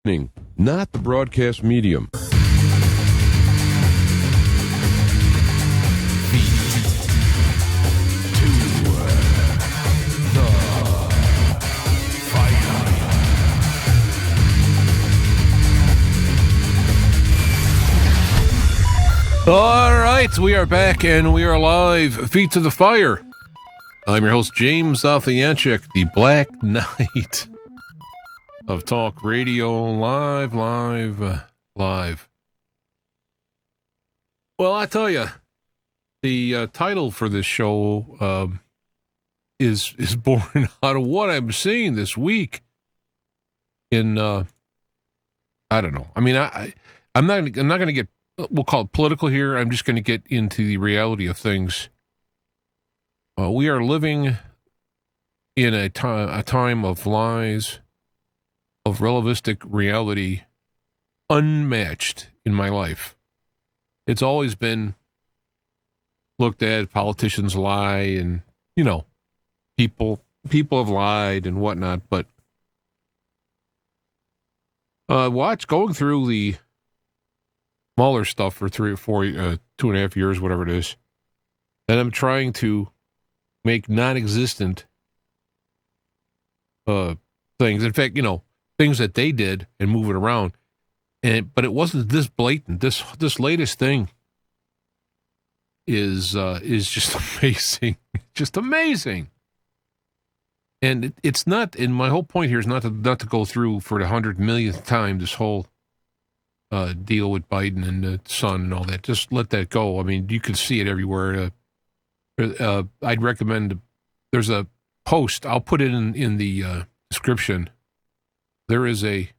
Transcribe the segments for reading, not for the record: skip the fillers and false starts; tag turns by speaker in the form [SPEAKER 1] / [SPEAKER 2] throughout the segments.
[SPEAKER 1] Not the broadcast medium.
[SPEAKER 2] All right, we are back and we are live. Feet to the fire. I'm your host, James Alfianchik, the Black Knight of Talk Radio. Live. Well, I tell you, the title for this show is born out of what I'm seeing this week. In I don't know. I mean, I'm not going to get. We'll call it political here. I'm just going to get into the reality of things. We are living in a time of lies, of relativistic reality, unmatched in my life. It's always been looked at, politicians lie, and, you know, people have lied and whatnot, but going through the Mueller stuff for 3 or 4, 2.5 years, whatever it is. And I'm trying to make non-existent things. In fact, you know, things that they did and move it around. But it wasn't this blatant. This latest thing is just amazing. Just amazing. And it's not. And my whole point here is not to go through for the 100 millionth time this whole deal with Biden and the son and all that. Just let that go. I mean, you can see it everywhere. I'd recommend, there's a post, I'll put it in the description. There is a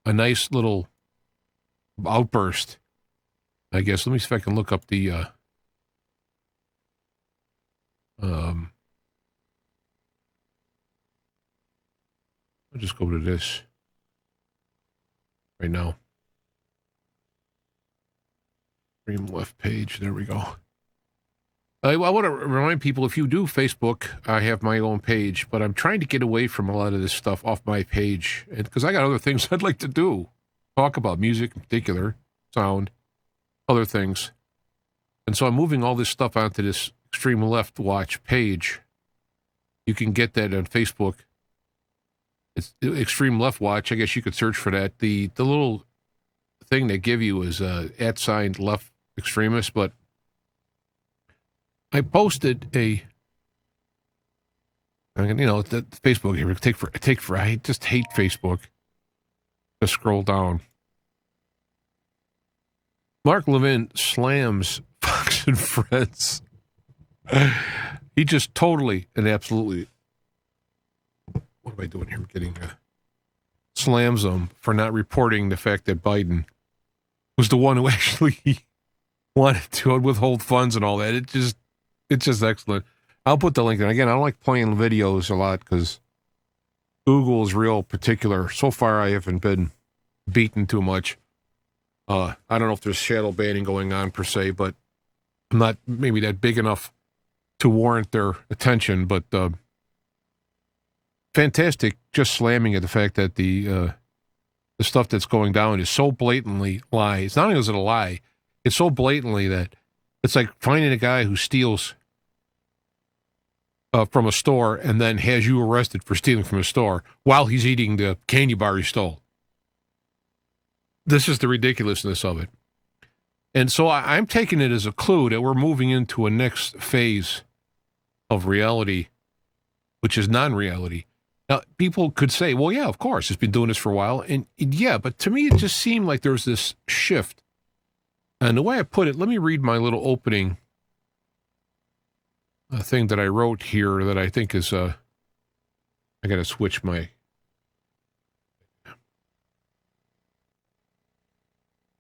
[SPEAKER 2] nice little outburst, I guess. Let me see if I can look up the I'll just go to this right now. Stream left page. There we go. I want to remind people, if you do Facebook, I have my own page, but I'm trying to get away from a lot of this stuff off my page because I got other things I'd like to do. Talk about music in particular, sound, other things. And so I'm moving all this stuff onto this Extreme Left Watch page. You can get that on Facebook. It's Extreme Left Watch. I guess you could search for that. The little thing they give you is @ left extremist, but I posted the Facebook here. I just hate Facebook. Just scroll down. Mark Levin slams Fox and Friends. He just totally and absolutely. What am I doing here? I'm getting slams them for not reporting the fact that Biden was the one who actually wanted to withhold funds and all that. It's just excellent. I'll put the link in. Again, I don't like playing videos a lot because Google is real particular. So far, I haven't been beaten too much. I don't know if there's shadow banning going on per se, but I'm not maybe that big enough to warrant their attention, but fantastic, just slamming at the fact that the stuff that's going down is so blatantly lies. Not only is it a lie, it's so blatantly that it's like finding a guy who steals from a store and then has you arrested for stealing from a store while he's eating the candy bar he stole. This is the ridiculousness of it. And so I'm taking it as a clue that we're moving into a next phase of reality, which is non-reality. Now, people could say, well, yeah, of course, it's been doing this for a while. And yeah, but to me, it just seemed like there was this shift. And the way I put it, let me read my little opening thing that I wrote here that I think is, I got to switch my,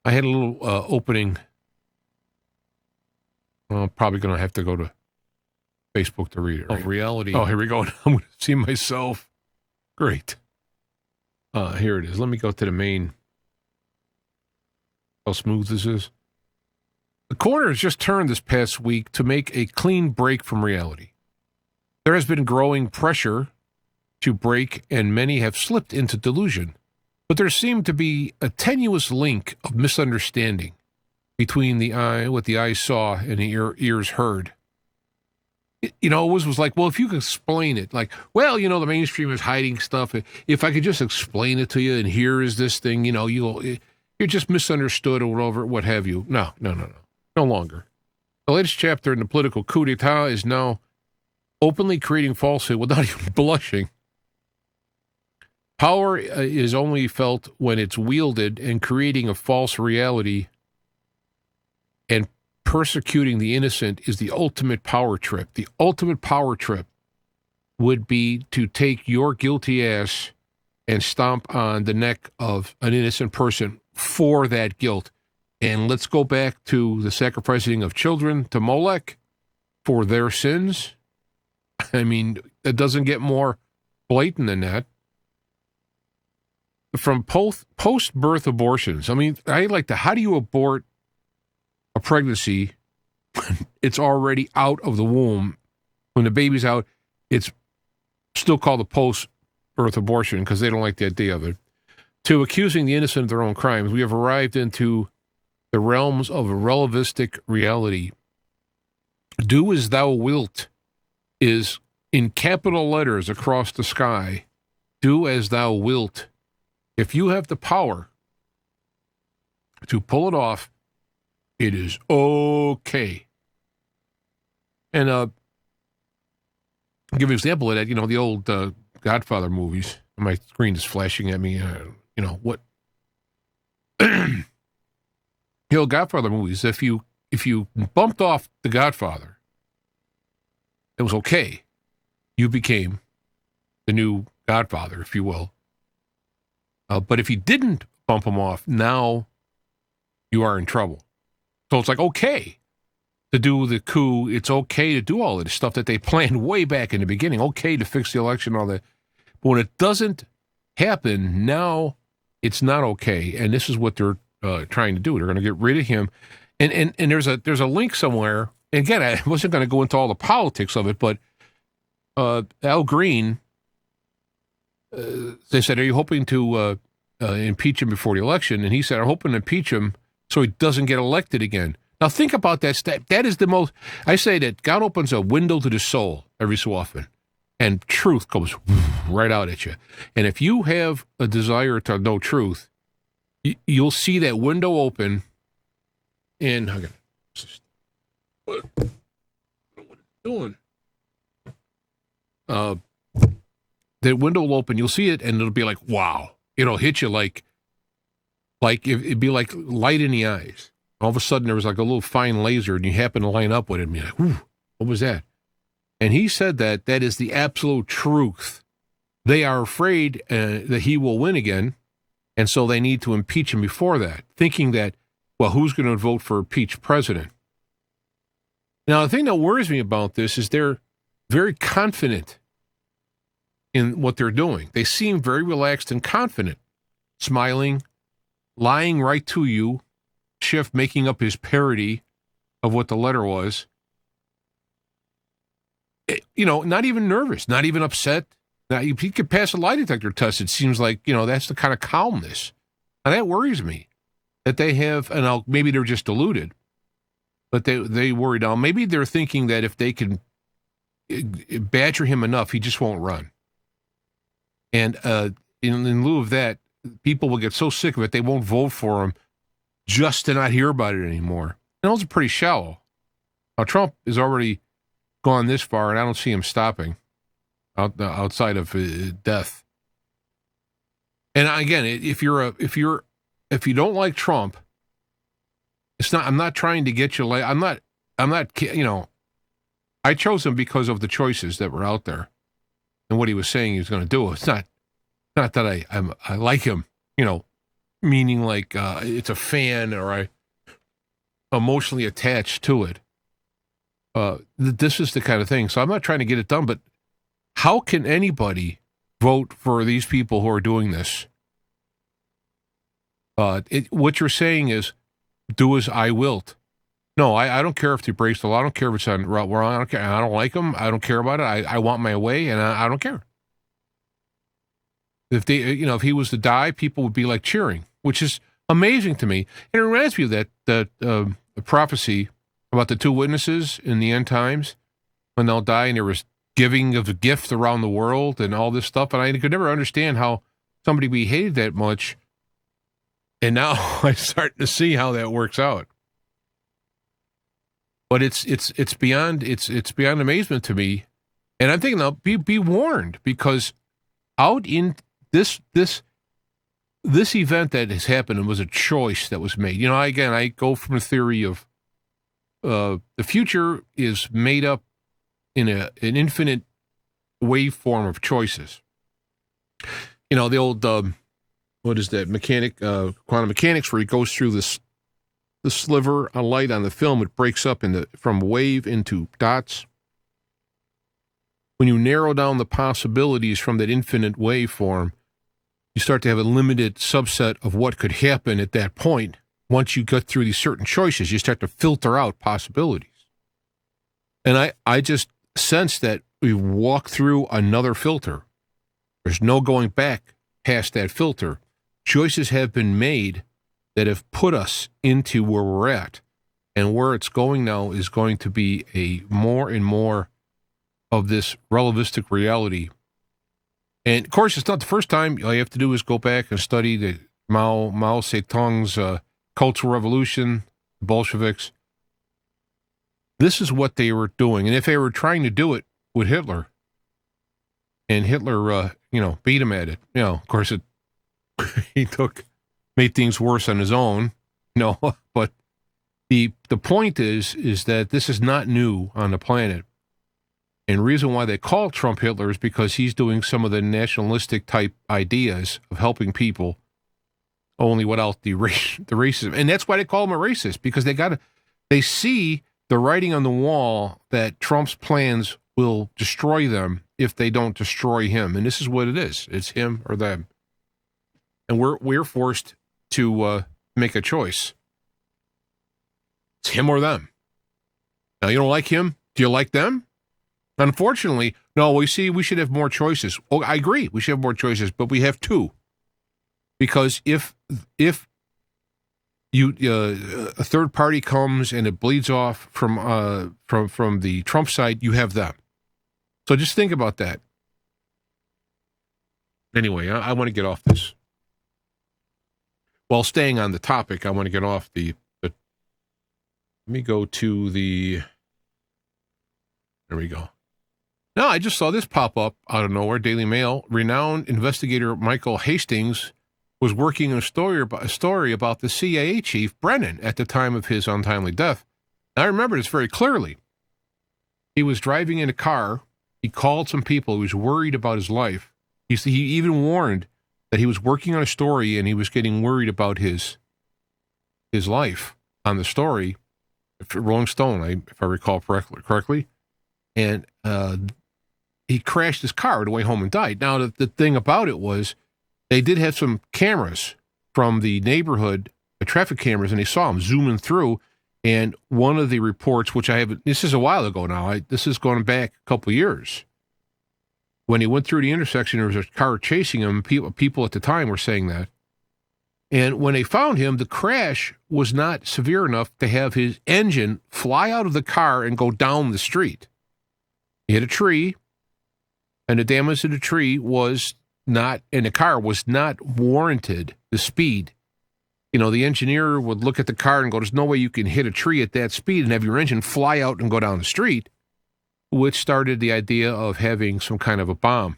[SPEAKER 2] I had a little opening. Well, I'm probably going to have to go to Facebook to read it. Right? Of reality. Oh, here we go. I'm going to see myself. Great. Here it is. Let me go to the main. How smooth this is. The corner has just turned this past week to make a clean break from reality. There has been growing pressure to break, and many have slipped into delusion. But there seemed to be a tenuous link of misunderstanding between what the eyes saw and the ears heard. It was like, well, if you could explain it, like, well, the mainstream is hiding stuff. If I could just explain it to you, and here is this thing, you're just misunderstood or whatever, what have you. No longer. The latest chapter in the political coup d'etat is now openly creating falsehood without even blushing. Power is only felt when it's wielded, and creating a false reality and persecuting the innocent is the ultimate power trip. The ultimate power trip would be to take your guilty ass and stomp on the neck of an innocent person for that guilt. And let's go back to the sacrificing of children to Molech for their sins. I mean, it doesn't get more blatant than that. From post-birth abortions, I mean, how do you abort a pregnancy when it's already out of the womb? When the baby's out, it's still called a post-birth abortion because they don't like the idea of it. To accusing the innocent of their own crimes, we have arrived into the realms of a relativistic reality. Do as thou wilt is in capital letters across the sky. Do as thou wilt. If you have the power to pull it off, it is okay. And I'll give you an example of that. The old Godfather movies. My screen is flashing at me. What? The old Godfather movies. If you bumped off the Godfather, it was okay. You became the new Godfather, if you will. But if you didn't bump him off, now you are in trouble. So it's like, okay to do the coup. It's okay to do all of this stuff that they planned way back in the beginning. Okay to fix the election, all that. But when it doesn't happen, now it's not okay. And this is what they're trying to do. They're going to get rid of him. And there's a link somewhere. And again, I wasn't going to go into all the politics of it, but Al Green, they said, are you hoping to impeach him before the election? And he said, I'm hoping to impeach him so he doesn't get elected again. Now think about that. That is the most, I say that God opens a window to the soul every so often, and truth comes right out at you. And if you have a desire to know truth, you'll see that window open, and what it's doing. The window will open, you'll see it, and it'll be like, wow. It'll hit you like it'd be like light in the eyes. All of a sudden, there was like a little fine laser, and you happen to line up with it, and you're like, whew, what was that? And he said that is the absolute truth. They are afraid that he will win again, and so they need to impeach him before that, thinking that, well, who's going to vote for impeached president? Now, the thing that worries me about this is they're very confident in what they're doing. They seem very relaxed and confident, smiling, lying right to you, Schiff making up his parody of what the letter was. Not even nervous, not even upset. Now, he could pass a lie detector test. It seems like, that's the kind of calmness. And that worries me that they have, and maybe they're just deluded, but they worry now. Maybe they're thinking that if they can badger him enough, he just won't run. And in lieu of that, people will get so sick of it, they won't vote for him just to not hear about it anymore. And those are pretty shallow. Now, Trump has already gone this far, and I don't see him stopping outside of death. And again, if you don't like Trump, it's not. I'm not trying to get you. I'm not. I chose him because of the choices that were out there and what he was saying he was going to do. It's not that I like him, meaning like it's a fan or I emotionally attached to it. This is the kind of thing. So I'm not trying to get it done, but how can anybody vote for these people who are doing this? What you're saying is, do as I wilt. No, I don't care if he breaks the law. I don't care if it's on wrong. I don't care. I don't like him. I don't care about it. I want my way, and I don't care. If if he was to die, people would be like cheering, which is amazing to me. And it reminds me of that prophecy about the two witnesses in the end times when they'll die, and there was giving of a gift around the world and all this stuff. And I could never understand how somebody behaved that much. And now I'm starting to see how that works out. But it's beyond amazement to me. And I'm thinking now, be warned, because out in this event that has happened was a choice that was made. Again, I go from a theory of the future is made up in an infinite waveform of choices. The old what is that quantum mechanics, where he goes through the sliver of light on the film, it breaks up from wave into dots. When you narrow down the possibilities from that infinite waveform, you start to have a limited subset of what could happen at that point. Once you get through these certain choices, you start to filter out possibilities. And I just sense that we walk through another filter. There's no going back past that filter. Choices have been made that have put us into where we're at. And where it's going now is going to be a more and more of this relativistic reality. And, of course, it's not the first time. All you have to do is go back and study the Mao Zedong's Cultural Revolution, the Bolsheviks. This is what they were doing. And if they were trying to do it with Hitler, and Hitler, beat him at it, of course, he made things worse on his own, but the point is that this is not new on the planet. And the reason why they call Trump Hitler is because he's doing some of the nationalistic type ideas of helping people, only without the racism. And that's why they call him a racist, because they see the writing on the wall that Trump's plans will destroy them if they don't destroy him. And this is what it is. It's him or them. And we're forced to make a choice. It's him or them. Now, you don't like him? Do you like them? Unfortunately, no, we should have more choices. Oh, I agree. We should have more choices, but we have two. Because if you a third party comes and it bleeds off from the Trump side, you have them. So just think about that. Anyway, I want to get off this. While staying on the topic, I want to get off let me go to there we go. No, I just saw this pop up out of nowhere. Daily Mail. Renowned investigator Michael Hastings was working on a story about the CIA chief Brennan at the time of his untimely death. Now, I remember this very clearly. He was driving in a car. He called some people. He was worried about his life. He even warned that he was working on a story and he was getting worried about his life on the story. Rolling Stone, if I recall correctly. And he crashed his car on the way home and died. Now, the thing about it was they did have some cameras from the neighborhood, the traffic cameras, and they saw him zooming through. And one of the reports, which this is a while ago now, this is going back a couple of years. When he went through the intersection, there was a car chasing him. People at the time were saying that. And when they found him, the crash was not severe enough to have his engine fly out of the car and go down the street. He hit a tree, and the damage to the tree and the car was not warranted, the speed. The engineer would look at the car and go, there's no way you can hit a tree at that speed and have your engine fly out and go down the street, which started the idea of having some kind of a bomb.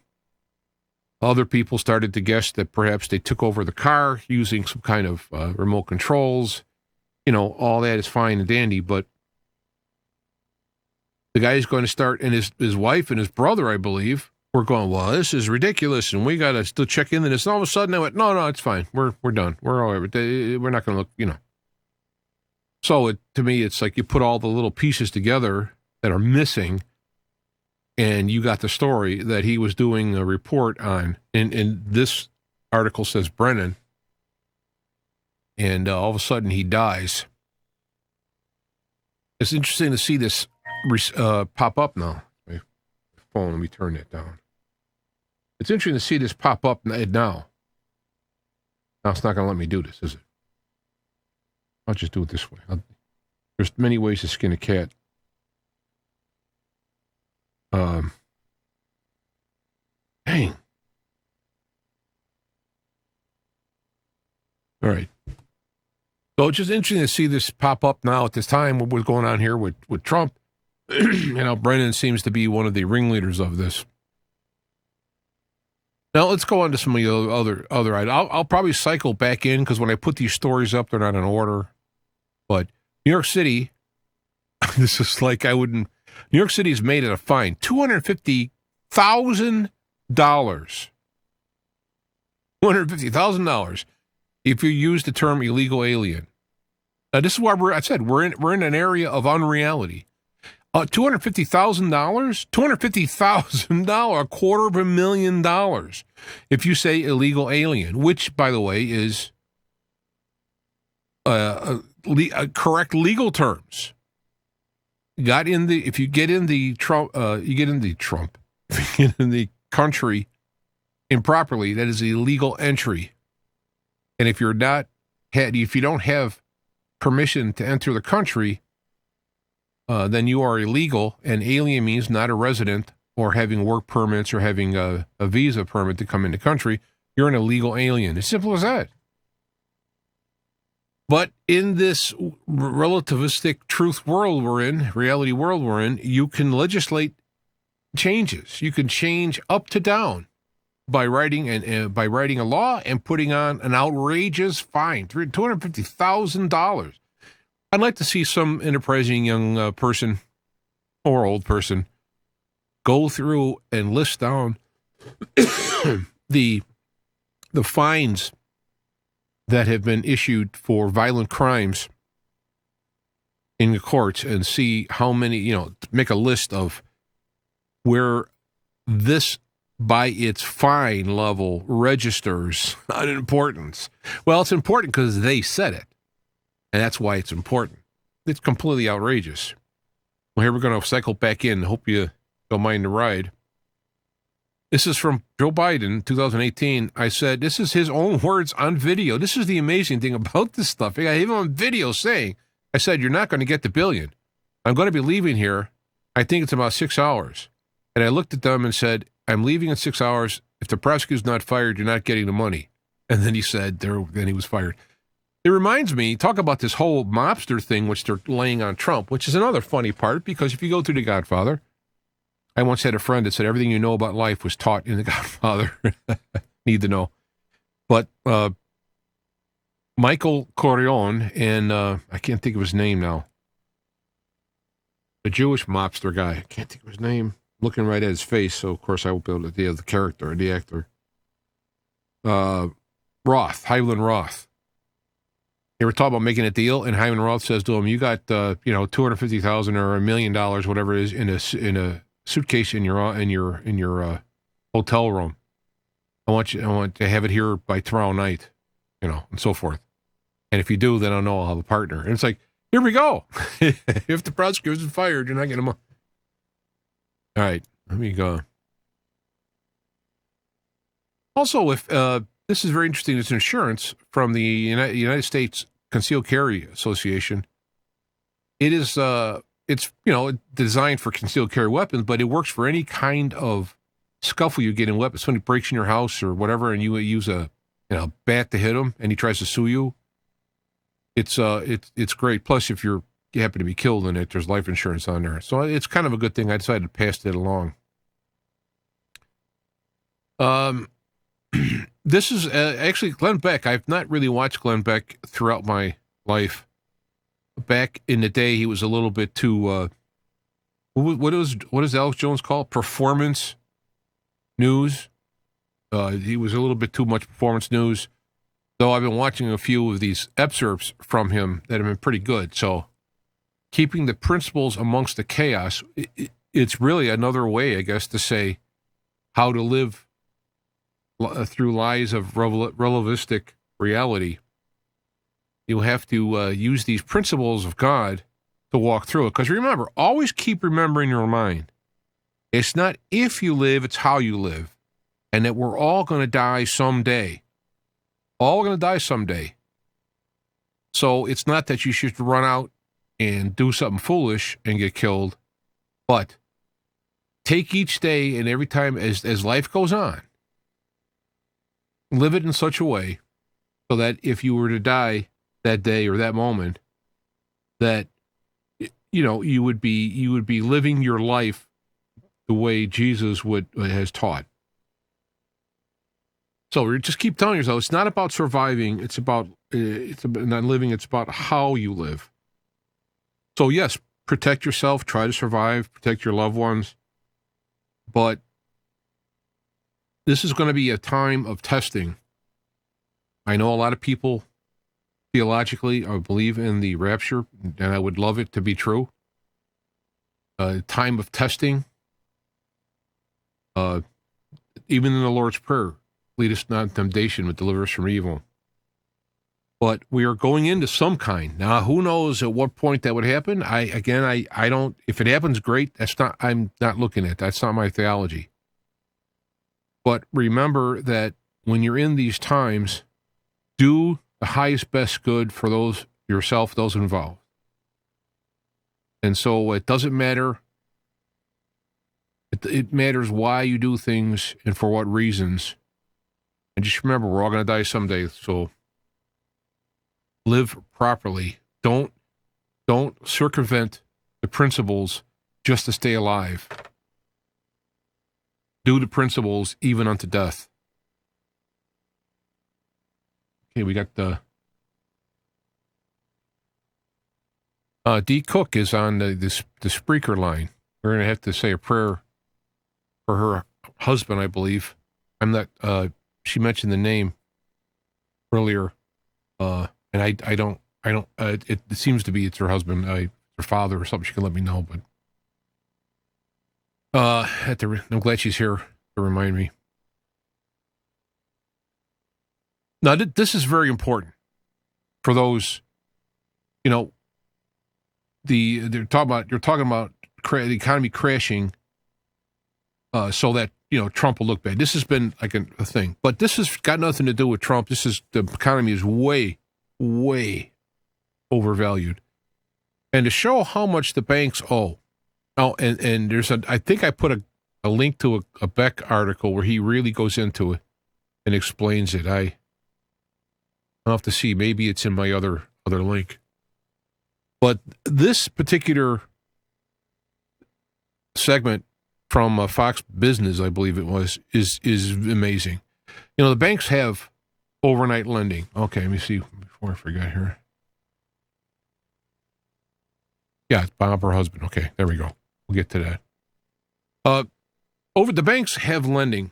[SPEAKER 2] Other people started to guess that perhaps they took over the car using some kind of remote controls. All that is fine and dandy, but the guy is going to start, and his wife and his brother, I believe, were going, well, this is ridiculous, and we got to still check into this. And all of a sudden, I went, no, it's fine. We're done. We're all right. We're not going to look, So to me, it's like you put all the little pieces together that are missing, and you got the story that he was doing a report on. And this article says Brennan, and all of a sudden he dies. It's interesting to see this pop up now. My phone, let me turn that down. It's interesting to see this pop up now. Now it's not going to let me do this, is it? I'll just do it this way. There's many ways to skin a cat. Dang. All right. So it's just interesting to see this pop up now at this time. What's going on here with Trump? You know, Brennan seems to be one of the ringleaders of this. Now let's go on to some of the other items. I'll probably cycle back in because when I put these stories up, they're not in order. But New York City, this is like I wouldn't. New York City's made it a fine $250,000. $250,000 if you use the term illegal alien. Now this is why we're in an area of unreality. $250,000, $250,000, $250,000 if you say illegal alien, which, by the way, is correct legal terms. If you get in the country improperly, that is illegal entry. And if you don't have permission to enter the country, then you are illegal, and alien means not a resident or having work permits or having a visa permit to come in the country. You're an illegal alien. As simple as that. But in this relativistic truth world we're in, reality world we're in, you can legislate changes. You can change up to down by writing a law and putting on an outrageous fine, $250,000. I'd like to see some enterprising young person or old person go through and list down the fines that have been issued for violent crimes in the courts and see how many, make a list of where this by its fine level registers an importance. Well, it's important because they said it. And that's why it's important. It's completely outrageous. Well, here we're going to cycle back in. Hope you don't mind the ride. This is from Joe Biden, 2018. I said, this is his own words on video. This is the amazing thing about this stuff. I have him on video saying, I said, you're not going to get the billion. I'm going to be leaving here. I think it's about 6 hours. And I looked at them and said, I'm leaving in 6 hours. If the prosecutor's not fired, you're not getting the money. And then he said, then he was fired. It reminds me, talk about this whole mobster thing, which they're laying on Trump, which is another funny part, because if you go through The Godfather, I once had a friend that said everything you know about life was taught in The Godfather. Need to know. But Michael Corleone and I can't think of his name now. The Jewish mobster guy. I can't think of his name. I'm looking right at his face, so of course I won't be able to deal the character or the actor. Hyland Roth. They were talking about making a deal, and Hyman Roth says to him, "You got $250,000 or $1 million, whatever it is, in a suitcase in your hotel room. I want to have it here by tomorrow night, and so forth. And if you do, then I'll know I'll have a partner." And it's like, here we go. If the prosecutor isn't fired, you're not getting money. All right, let me go. Also, if this is very interesting, it's insurance from the United States Concealed Carry Association. It is it's designed for concealed carry weapons, but it works for any kind of scuffle you get in weapons. Somebody breaks in your house or whatever, and you use a bat to hit him, and he tries to sue you. It's great. Plus, if you happen to be killed in it, there's life insurance on there, so it's kind of a good thing. I decided to pass it along. This is actually Glenn Beck. I've not really watched Glenn Beck throughout my life. Back in the day, he was a little bit too, what does Alex Jones call performance news? He was a little bit too much performance news, though I've been watching a few of these excerpts from him that have been pretty good. So keeping the principles amongst the chaos, it's really another way, I guess, to say how to live through lies of relativistic reality. You have to use these principles of God to walk through it. Because remember, always keep remembering in your mind, it's not if you live, it's how you live. and that we're all going to die someday. All going to die someday. So it's not that you should run out and do something foolish and get killed, but take each day and every time as life goes on, live it in such a way so that if you were to die that day or that moment, that you would be living your life the way Jesus has taught. So just keep telling yourself it's not about surviving. It's about not living. It's about how you live. So yes, protect yourself. Try to survive. Protect your loved ones. But this is going to be a time of testing. I know a lot of people theologically believe in the rapture, and I would love it to be true. Time of testing. Even in the Lord's Prayer, lead us not into temptation, but deliver us from evil. But we are going into some kind. Now, who knows at what point that would happen? I don't, if it happens, great. I'm not looking at. That's not my theology. But remember that when you're in these times, do the highest, best good for those yourself, those involved. And so it doesn't matter. It matters why you do things and for what reasons. And just remember, we're all going to die someday. So live properly. Don't circumvent the principles just to stay alive. Do the principles even unto death. Okay, we got the D. Cook is on the Spreaker line. We're going to have to say a prayer for her husband, I believe. I'm not. She mentioned the name earlier, and I don't. It seems to be it's her husband, her father, or something. She can let me know, but I'm glad she's here to remind me. Now, this is very important for those. You're talking about the economy crashing, so that Trump will look bad. This has been like a thing, but this has got nothing to do with Trump. The economy is way, way overvalued, and to show how much the banks owe. Oh, and there's I think I put a link to a Beck article where he really goes into it and explains it. I'll have to see. Maybe it's in my other link. But this particular segment from Fox Business, I believe it was, is amazing. The banks have overnight lending. Okay, let me see before I forget here. Yeah, it's Bob, her husband. Okay, there we go. We'll get to that. The banks have lending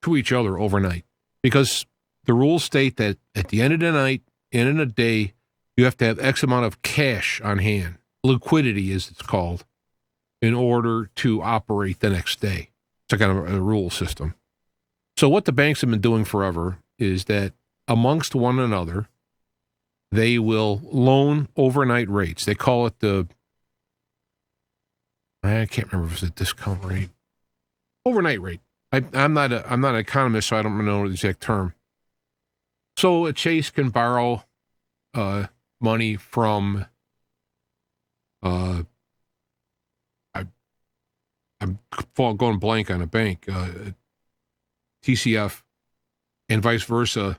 [SPEAKER 2] to each other overnight because the rules state that at the end of the night, end of the day, you have to have X amount of cash on hand. Liquidity, as it's called, in order to operate the next day. It's a kind of a rule system. So what the banks have been doing forever is that amongst one another, they will loan overnight rates. They call it I can't remember if it's a discount rate. Overnight rate. I'm not an economist, so I don't know the exact term. So a Chase can borrow money from I'm going blank on a bank, TCF, and vice versa.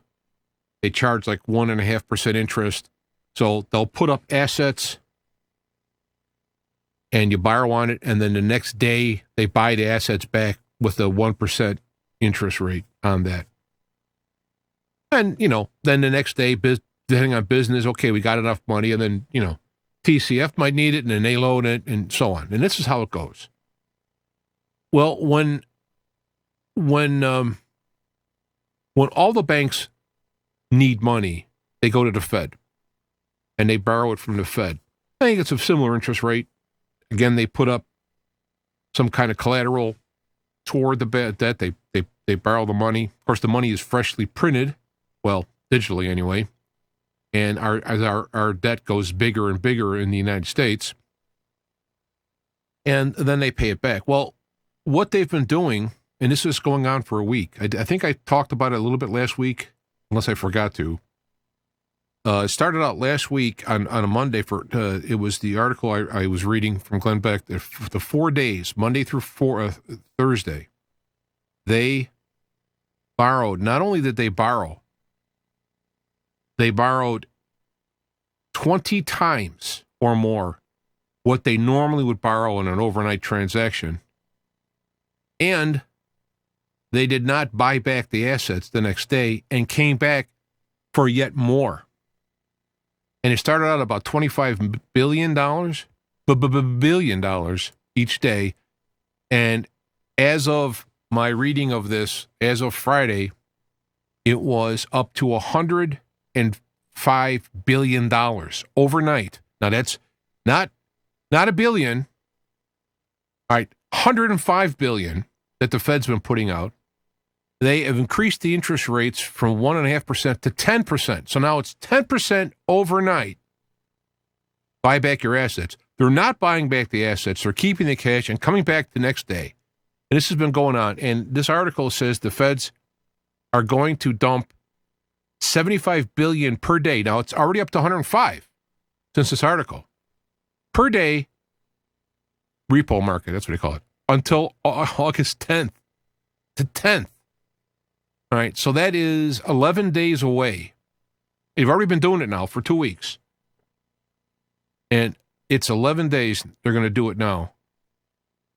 [SPEAKER 2] They charge like 1.5% interest. So they'll put up assets and you borrow on it. And then the next day they buy the assets back with a 1% interest rate on that. And, then the next day, depending on business, okay, we got enough money. And then, TCF might need it and then they loan it and so on. And this is how it goes. Well, when all the banks need money, they go to the Fed and they borrow it from the Fed. I think it's a similar interest rate. Again, they put up some kind of collateral toward the debt. They borrow the money. Of course, the money is freshly printed, well, digitally anyway. And as our debt goes bigger and bigger in the United States, and then they pay it back. Well, what they've been doing, and this is going on for a week. I think I talked about it a little bit last week, unless I forgot to. It started out last week on a Monday. It was the article I was reading from Glenn Beck. The 4 days, Monday through Thursday, they borrowed. Not only did they borrow, they borrowed 20 times or more what they normally would borrow in an overnight transaction. And they did not buy back the assets the next day and came back for yet more. And it started out about $25 billion, billion dollars each day. And as of my reading of this, as of Friday, it was up to $105 billion overnight. Now that's not a billion. All right, 105 billion that the Fed's been putting out. They have increased the interest rates from 1.5% to 10%. So now it's 10% overnight. Buy back your assets. They're not buying back the assets. They're keeping the cash and coming back the next day. And this has been going on. And this article says the Feds are going to dump $75 billion per day. Now it's already up to 105 since this article. Per day, repo market, that's what they call it, until August 10th to 10th. All right, so that is 11 days away. They've already been doing it now for 2 weeks. And it's 11 days. They're going to do it now.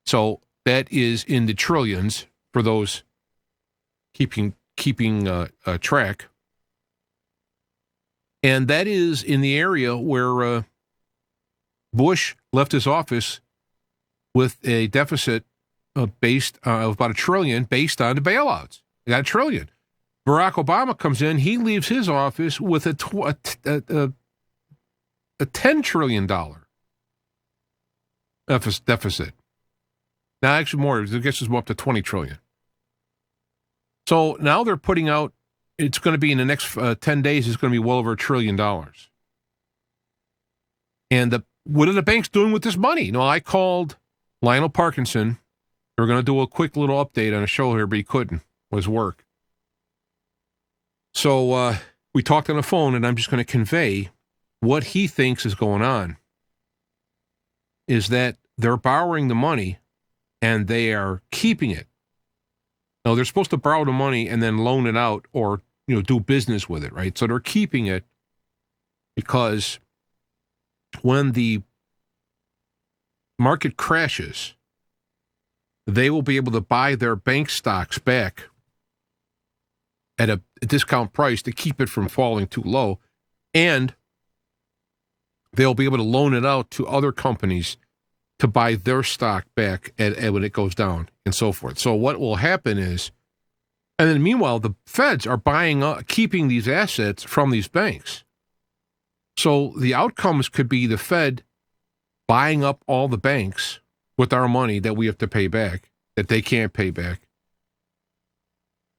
[SPEAKER 2] So that is in the trillions for those keeping track. And that is in the area where Bush left his office with a deficit based of about $1 trillion based on the bailouts. They got $1 trillion. Barack Obama comes in. He leaves his office with a $10 trillion deficit. Now, actually more. I guess it's more up to $20 trillion. So now they're putting out, it's going to be in the next 10 days, it's going to be well over $1 trillion. And what are the banks doing with this money? No, I called Lionel Parkinson. They were going to do a quick little update on a show here, but he couldn't. It was work. So we talked on the phone, and I'm just going to convey what he thinks is going on. Is that they're borrowing the money, and they are keeping it. Now, they're supposed to borrow the money and then loan it out or, do business with it, right? So they're keeping it because when the market crashes, they will be able to buy their bank stocks back at a discount price to keep it from falling too low, and they'll be able to loan it out to other companies to buy their stock back at when it goes down and so forth. So what will happen is, and then meanwhile, the Feds are keeping these assets from these banks. So the outcomes could be the Fed buying up all the banks with our money that we have to pay back, that they can't pay back.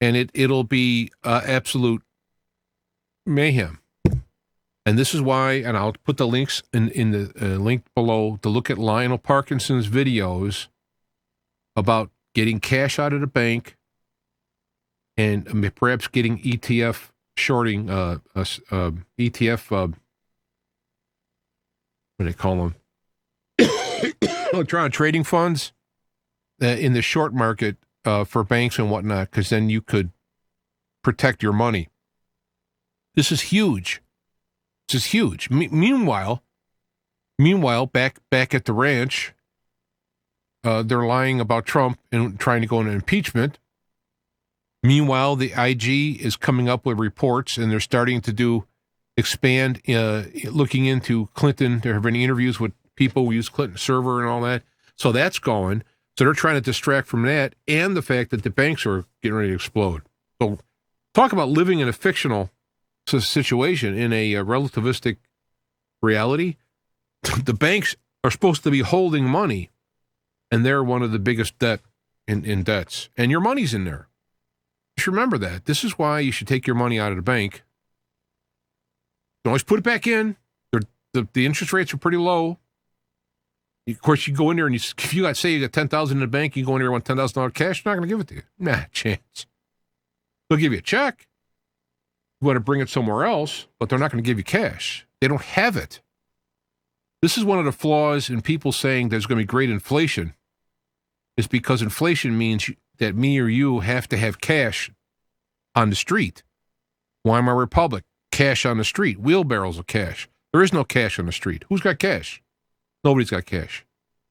[SPEAKER 2] And it'll be absolute mayhem. And this is why, and I'll put the links in the link below to look at Lionel Parkinson's videos about getting cash out of the bank and perhaps getting ETF shorting, ETF, what do they call them? Electronic trading funds in the short market for banks and whatnot, because then you could protect your money. This is huge. This is huge. Meanwhile, back at the ranch, they're lying about Trump and trying to go into impeachment. Meanwhile, the IG is coming up with reports, and they're starting to expand, looking into Clinton. There have been interviews with people who use Clinton's server and all that. So that's going. So they're trying to distract from that and the fact that the banks are getting ready to explode. So talk about living in a fictional situation in a relativistic reality. The banks are supposed to be holding money, and they're one of the biggest debt in debts. And your money's in there. Just remember that. This is why you should take your money out of the bank. You always put it back in. The interest rates are pretty low. Of course, you go in there and if you got, say you got $10,000 in the bank, you go in there and want $10,000 cash, they're not going to give it to you. Nah, chance. They'll give you a check. You want to bring it somewhere else, but they're not going to give you cash. They don't have it. This is one of the flaws in people saying there's going to be great inflation. It's because inflation means that me or you have to have cash on the street. Weimar Republic, cash on the street, wheelbarrows of cash. There is no cash on the street. Who's got cash? Nobody's got cash.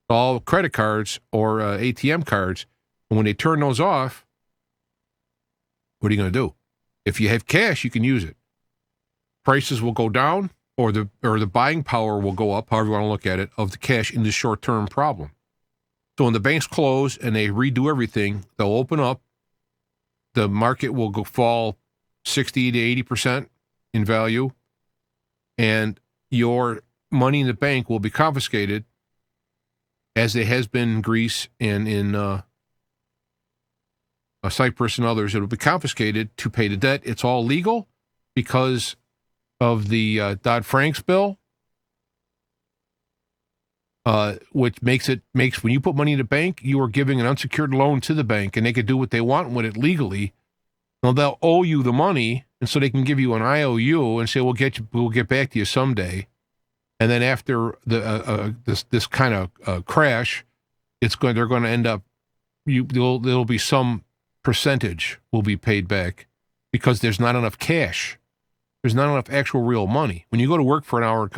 [SPEAKER 2] All credit cards or ATM cards. And when they turn those off, what are you going to do? If you have cash, you can use it. Prices will go down, or the buying power will go up, however you want to look at it, of the cash in the short-term problem. So when the banks close and they redo everything, they'll open up. The market will fall 60 to 80% in value, and your money in the bank will be confiscated, as it has been in Greece and in Cyprus and others. It will be confiscated to pay the debt. It's all legal because of the Dodd-Frank bill, which makes when you put money in the bank, you are giving an unsecured loan to the bank, and they can do what they want with it legally. Now, they'll owe you the money, and so they can give you an IOU and say, we'll get back to you someday. And then after this kind of crash, they're going to end up, there'll be some percentage will be paid back because there's not enough cash. There's not enough actual real money. When you go to work for an hour,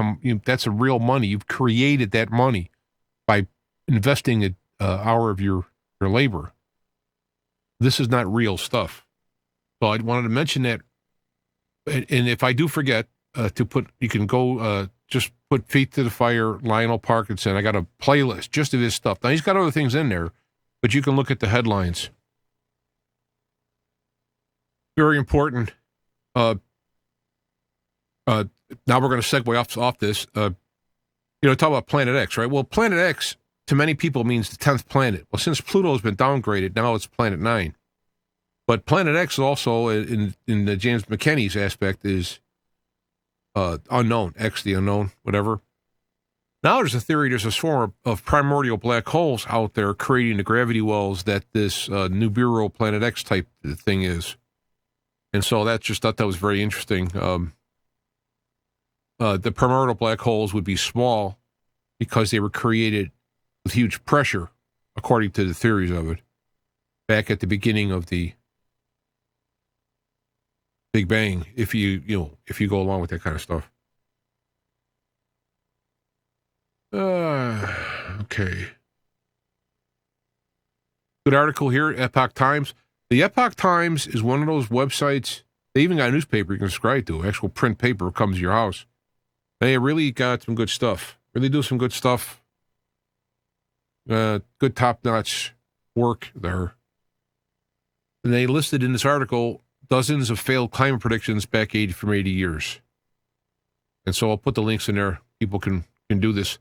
[SPEAKER 2] that's a real money. You've created that money by investing an hour of your labor. This is not real stuff. So I wanted to mention that. And if I do forget you can go just put Feet to the Fire, Lionel Parkinson. I got a playlist just of his stuff. Now, he's got other things in there, but you can look at the headlines. Very important. Now we're going to segue off this. Talk about Planet X, right? Well, Planet X, to many people, means the 10th planet. Well, since Pluto has been downgraded, now it's Planet 9. But Planet X also, in the James McKinney's aspect, is unknown. X, the unknown, whatever. Now there's a theory, there's a swarm of primordial black holes out there creating the gravity wells that this Nibiru Planet X type thing is. And so I thought that was very interesting. The primordial black holes would be small because they were created with huge pressure, according to the theories of it, back at the beginning of the Big Bang, if you go along with that kind of stuff. Okay. Good article here, Epoch Times. The Epoch Times is one of those websites. They even got a newspaper you can subscribe to. Actual print paper comes to your house. They really got some good stuff. Really do some good stuff. Good top-notch work there. And they listed in this article dozens of failed climate predictions back from 80 years. And so I'll put the links in there. People can do this.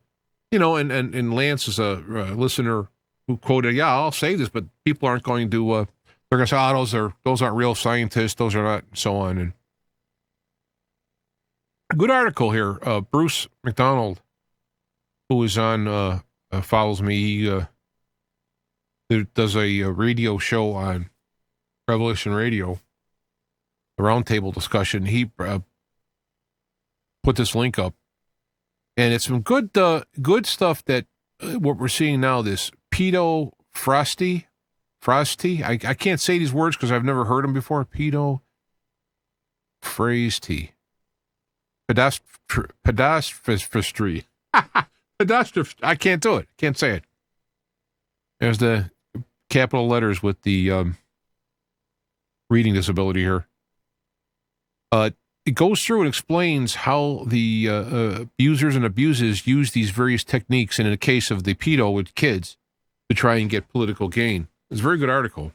[SPEAKER 2] And Lance is a listener who quoted, yeah, I'll say this, but people aren't going to, they're going to say, those aren't real scientists, those are not, and so on. And a good article here. Bruce McDonald, who is on, follows me, he does a radio show on Revolution Radio, a roundtable discussion. He put this link up, and it's some good stuff that what we're seeing now, this pedo frosty. I can't say these words because I've never heard them before. Pedo phrasty. Pedophistry. I can't do it. Can't say it. There's the capital letters with the reading disability here. It goes through and explains how the abusers and abuses use these various techniques, and in the case of the pedo with kids, to try and get political gain. It's a very good article.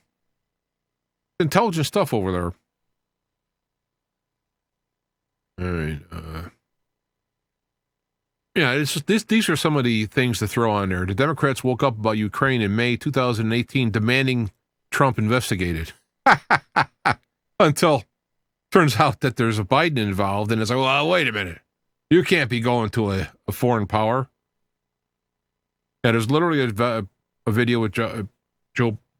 [SPEAKER 2] Intelligent stuff over there. All right. These are some of the things to throw on there. The Democrats woke up about Ukraine in May 2018, demanding Trump investigated. Until turns out that there's a Biden involved, and it's like, well, wait a minute. You can't be going to a foreign power. Yeah, there's literally a video with Joe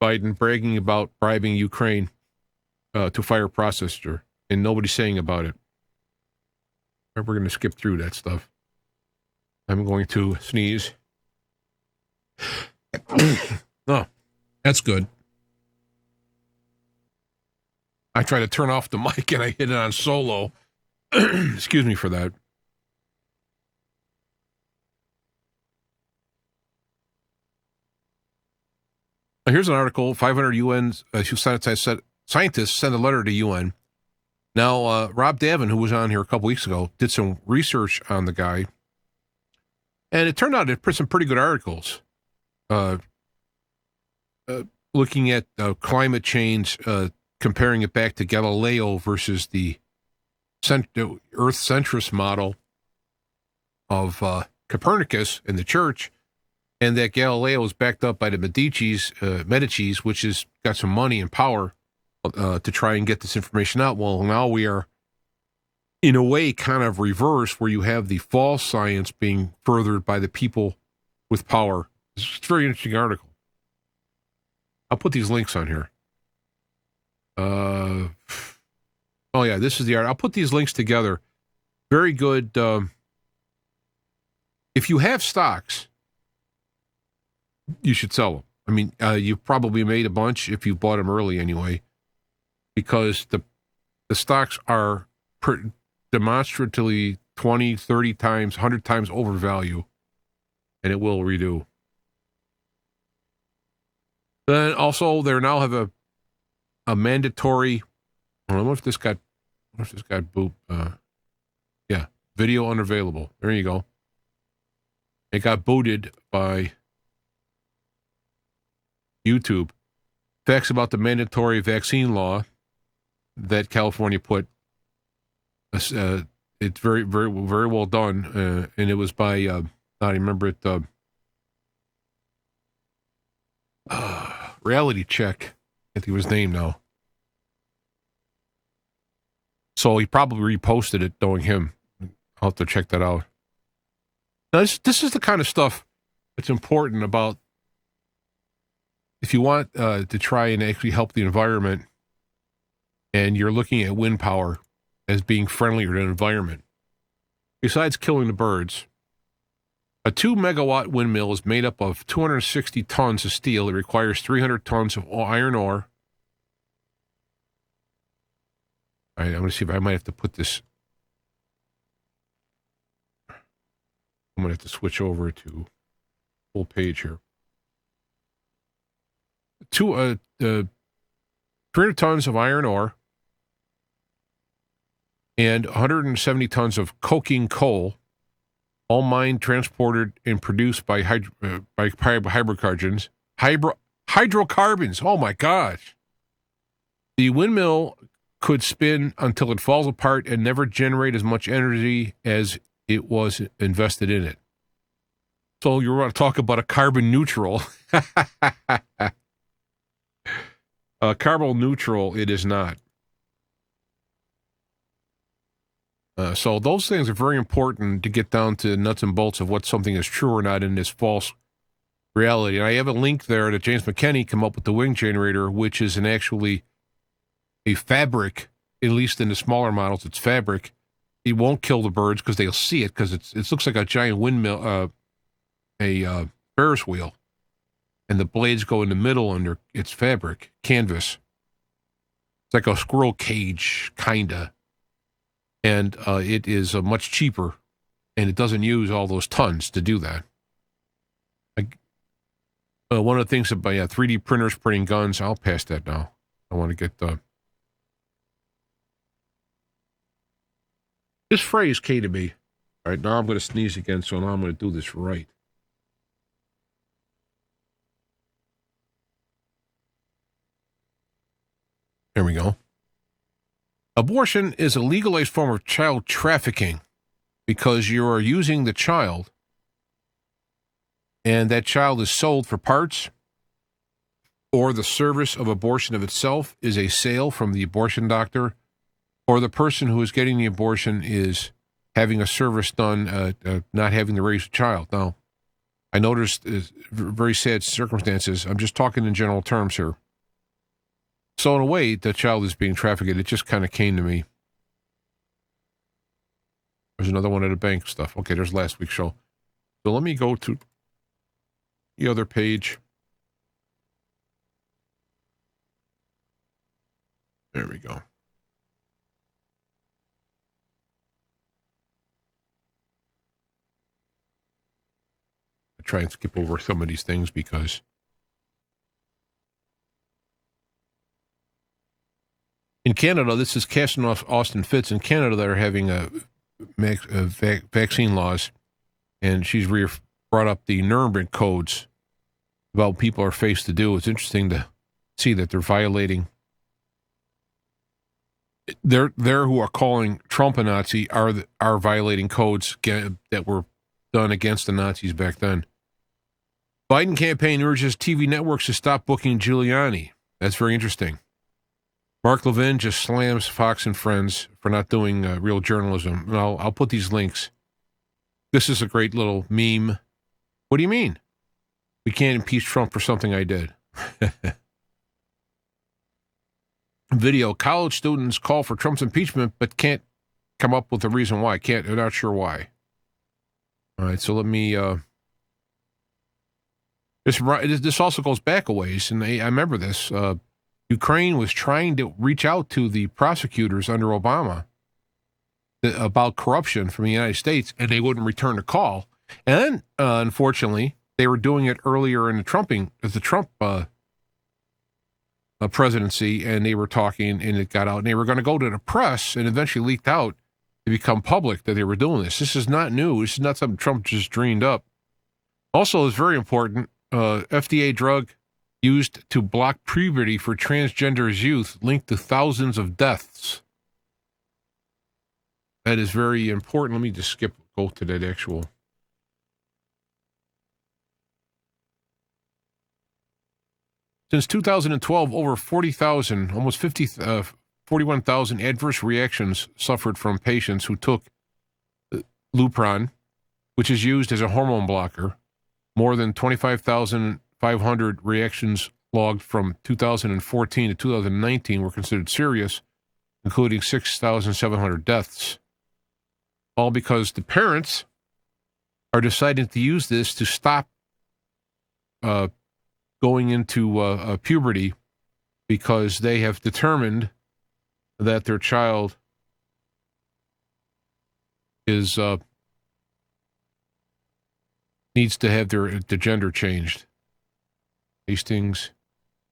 [SPEAKER 2] Biden bragging about bribing Ukraine to fire a processor, and nobody's saying about it. We're going to skip through that stuff. I'm going to sneeze. Oh, that's good. I tried to turn off the mic and I hit it on solo. Excuse me for that. Now, here's an article, 500 scientists send a letter to UN. Now, Rob Davin, who was on here a couple weeks ago, did some research on the guy. And it turned out it put some pretty good articles looking at climate change, comparing it back to Galileo versus the Earth-centrist model of Copernicus in the church, and that Galileo is backed up by the Medicis, which has got some money and power to try and get this information out. Well, now we are, in a way, kind of reverse, where you have the false science being furthered by the people with power. It's a very interesting article. I'll put these links on here. Oh, yeah, this is the art. I'll put these links together. Very good. If you have stocks, you should sell them. I mean, you've probably made a bunch if you bought them early anyway, because the stocks are demonstratively 20, 30 times, 100 times overvalue, and it will redo. Then also, they now have a mandatory. I don't know if this got boop. Yeah, video unavailable. There you go. It got booted by YouTube. Facts about the mandatory vaccine law that California put. It's very, very, very well done, and it was by I remember it. Reality Check. I think his name now. So he probably reposted it, knowing him. I'll have to check that out. Now, this is the kind of stuff that's important about if you want to try and actually help the environment, and you're looking at wind power as being friendlier to the environment. Besides killing the birds, a 2-megawatt windmill is made up of 260 tons of steel. It requires 300 tons of iron ore. All right, I'm going to see if I might have to put this. I'm going to have to switch over to full page here. 300 tons of iron ore and 170 tons of coking coal, all mined, transported, and produced by hydrocarbons. Hydrocarbons. Oh my gosh! The windmill could spin until it falls apart and never generate as much energy as it was invested in it. So you're going to talk about a carbon neutral. Carbon neutral, it is not. So those things are very important to get down to nuts and bolts of what something is true or not in this false reality. And I have a link there that James McKinney came up with the wing generator, which is actually a fabric, at least in the smaller models, it's fabric. It won't kill the birds because they'll see it because it looks like a giant windmill, a Ferris wheel. And the blades go in the middle under its fabric, canvas. It's like a squirrel cage, kinda. And it is much cheaper, and it doesn't use all those tons to do that. One of the things about 3D printers printing guns, I'll pass that now. I want to get this phrase came to me. All right, now I'm going to sneeze again, so now I'm going to do this right. There we go. Abortion is a legalized form of child trafficking because you are using the child, and that child is sold for parts, or the service of abortion of itself is a sale from the abortion doctor, or the person who is getting the abortion is having a service done, not having to raise a child. Now, I noticed very sad circumstances. I'm just talking in general terms here. So in a way, the child is being trafficked. It just kind of came to me. There's another one at a bank stuff. Okay, there's last week's show. So let me go to the other page. There we go. I try and skip over some of these things because in Canada, this is casting off Austin Fitz. In Canada, they're having vaccine laws, and she's brought up the Nuremberg codes about what people are faced to do. It's interesting to see that they're violating. They're who are calling Trump a Nazi are violating codes that were done against the Nazis back then. Biden campaign urges TV networks to stop booking Giuliani. That's very interesting. Mark Levin just slams Fox and Friends for not doing real journalism. And I'll put these links. This is a great little meme. What do you mean? We can't impeach Trump for something I did. Video, college students call for Trump's impeachment, but can't come up with a reason why. They're not sure why. All right, so let me... This also goes back a ways, and I remember this. Ukraine was trying to reach out to the prosecutors under Obama about corruption from the United States, and they wouldn't return the call. And then, unfortunately, they were doing it earlier in the Trump presidency, and they were talking, and it got out, and they were going to go to the press, and eventually leaked out to become public that they were doing this. This is not new. This is not something Trump just dreamed up. Also, it's very important, FDA drug used to block puberty for transgender youth linked to thousands of deaths. That is very important. Let me just go to that actual. Since 2012, over 40,000, almost 41,000 adverse reactions suffered from patients who took Lupron, which is used as a hormone blocker. More than 25,500 reactions logged from 2014 to 2019 were considered serious, including 6,700 deaths. All because the parents are deciding to use this to stop going into puberty because they have determined that their child is needs to have the gender changed. Hastings.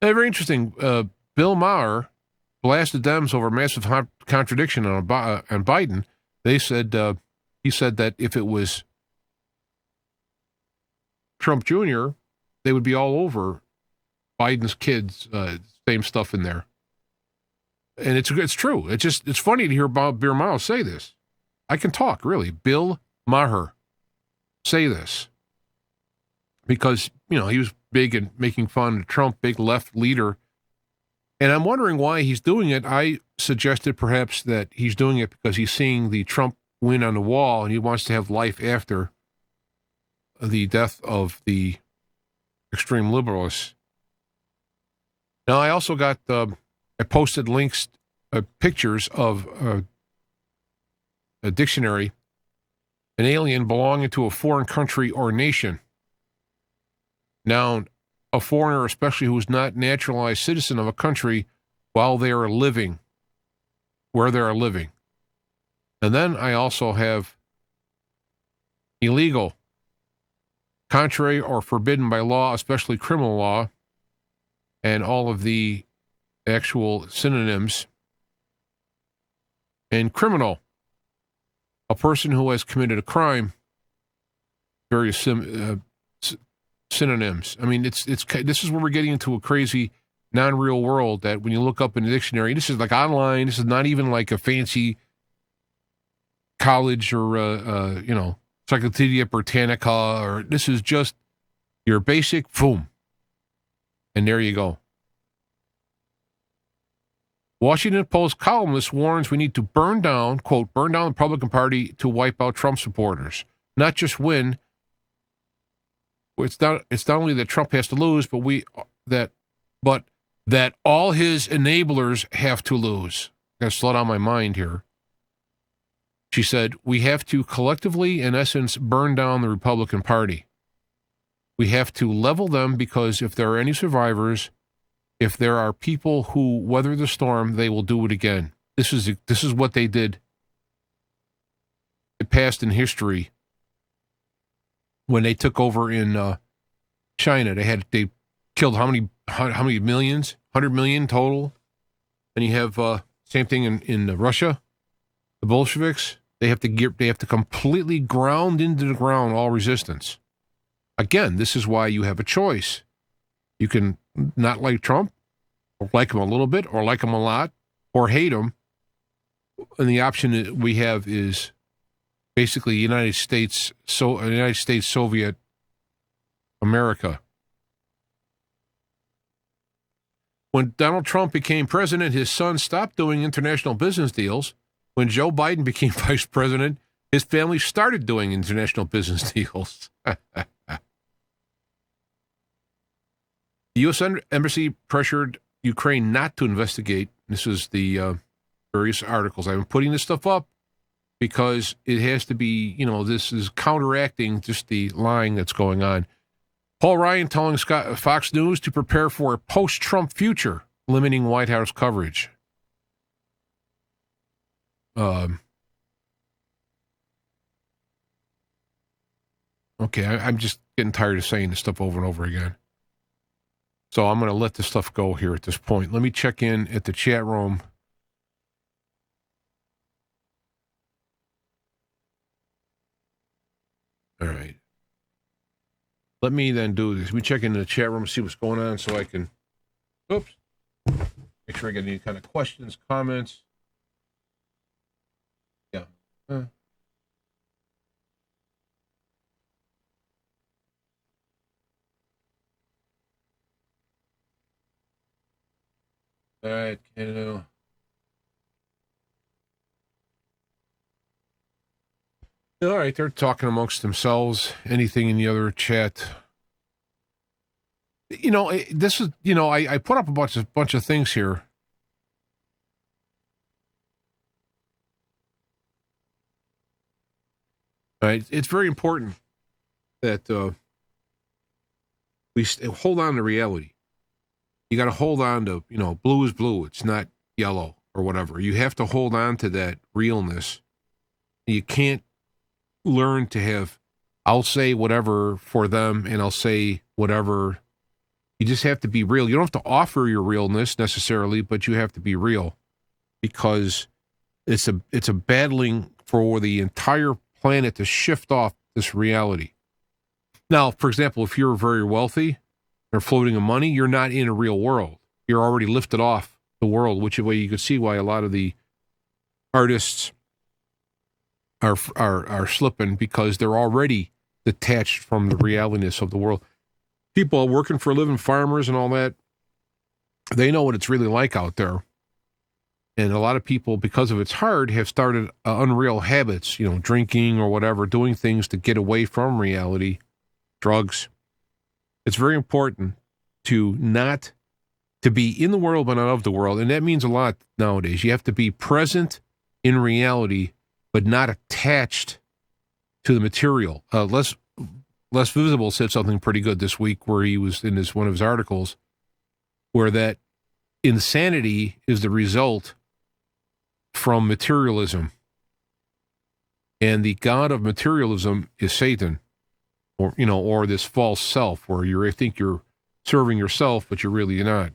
[SPEAKER 2] Very interesting. Bill Maher blasted Dems over massive contradiction on Biden. They said he said that if it was Trump Jr., they would be all over Biden's kids. Same stuff in there, and it's true. It's funny to hear Bill Maher say this. I can talk really. Bill Maher say this because he was big and making fun of Trump, big left leader, and I'm wondering why he's doing it. I suggested perhaps that he's doing it because he's seeing the Trump win on the wall, and he wants to have life after the death of the extreme liberalists. Now, I also got, I posted links, pictures of a dictionary, an alien belonging to a foreign country or nation. Now, a foreigner, especially who is not naturalized citizen of a country while they are living, where they are living. And then I also have illegal, contrary or forbidden by law, especially criminal law, and all of the actual synonyms. And criminal, a person who has committed a crime, various synonyms. I mean, this is where we're getting into a crazy non-real world that when you look up in the dictionary, this is like online, this is not even like a fancy college or, Encyclopedia Britannica, or this is just your basic boom. And there you go. Washington Post columnist warns we need to burn down the Republican Party to wipe out Trump supporters. Not just win, it's not only that Trump has to lose, but that all his enablers have to lose. I gotta slow down my mind here. She said, we have to collectively, in essence, burn down the Republican Party. We have to level them because if there are any survivors, if there are people who weather the storm, they will do it again. This is what they did. It passed in history when they took over in China. They killed how many millions? 100 million total. And you have same thing in Russia. The Bolsheviks. They have to completely ground into the ground all resistance. Again, this is why you have a choice. You can not like Trump, or like him a little bit, or like him a lot, or hate him. And the option that we have is basically United States, Soviet America. When Donald Trump became president, his son stopped doing international business deals. When Joe Biden became vice president, his family started doing international business deals. The U.S. Embassy pressured Ukraine not to investigate. This is the various articles. I've been putting this stuff up because it has to be, this is counteracting just the lying that's going on. Paul Ryan telling Fox News to prepare for a post-Trump future, limiting White House coverage. Okay, I'm just getting tired of saying this stuff over and over again. So I'm going to let this stuff go here at this point. Let me check in at the chat room. All right. Let me then do this. Let me check in the chat room, see what's going on so I can, make sure I get any kind of questions, comments. Yeah. All right, Canada. All right, they're talking amongst themselves. Anything in the other chat? This is, I put up a bunch of things here. All right, it's very important that we hold on to reality. You got to hold on to, blue is blue. It's not yellow or whatever. You have to hold on to that realness. You can't learn to have, I'll say whatever for them and I'll say whatever. You just have to be real. You don't have to offer your realness necessarily, but you have to be real because it's a battling for the entire planet to shift off this reality. Now, for example, if you're very wealthy or floating in money, you're not in a real world. You're already lifted off the world, which way you can see why a lot of the artists are slipping because they're already detached from the realityness of the world. People working for a living, farmers and all that, they know what it's really like out there. And a lot of people, because of it's hard, have started unreal habits, drinking or whatever, doing things to get away from reality, drugs. It's very important to be in the world but not of the world. And that means a lot nowadays. You have to be present in reality but not attached to the material. Les Visible said something pretty good this week where he was in one of his articles where that insanity is the result from materialism. And the god of materialism is Satan, or this false self where you think you're serving yourself, but you're really not.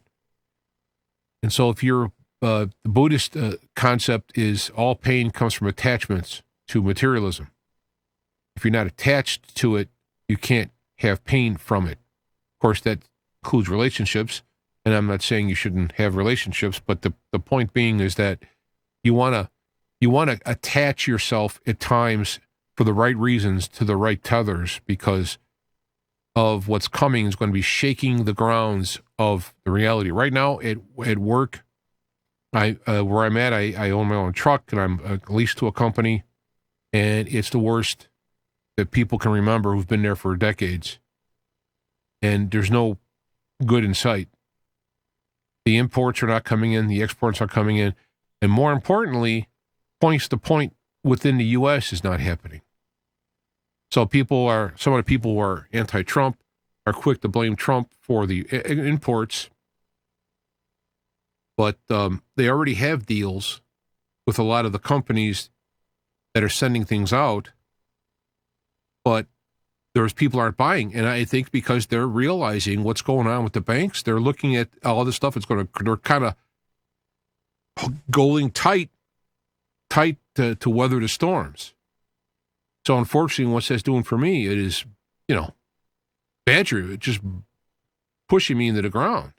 [SPEAKER 2] And so if you're the Buddhist concept is all pain comes from attachments to materialism. If you're not attached to it, you can't have pain from it. Of course, that includes relationships, and I'm not saying you shouldn't have relationships, but the point being is that you want to attach yourself at times for the right reasons to the right tethers because of what's coming is going to be shaking the grounds of the reality. Right now at work, where I'm at, I own my own truck and I'm leased to a company, and it's the worst that people can remember who've been there for decades. and there's no good in sight. The imports are not coming in, the exports are coming in, and more importantly, points to point within the U.S. is not happening. So some of the people who are anti-Trump are quick to blame Trump for the imports, but they already have deals with a lot of the companies that are sending things out, but there's people aren't buying. And I think because they're realizing what's going on with the banks, they're looking at all this stuff. They're kind of going tight to weather the storms. So unfortunately, what that's doing for me, it is, just pushing me into the ground.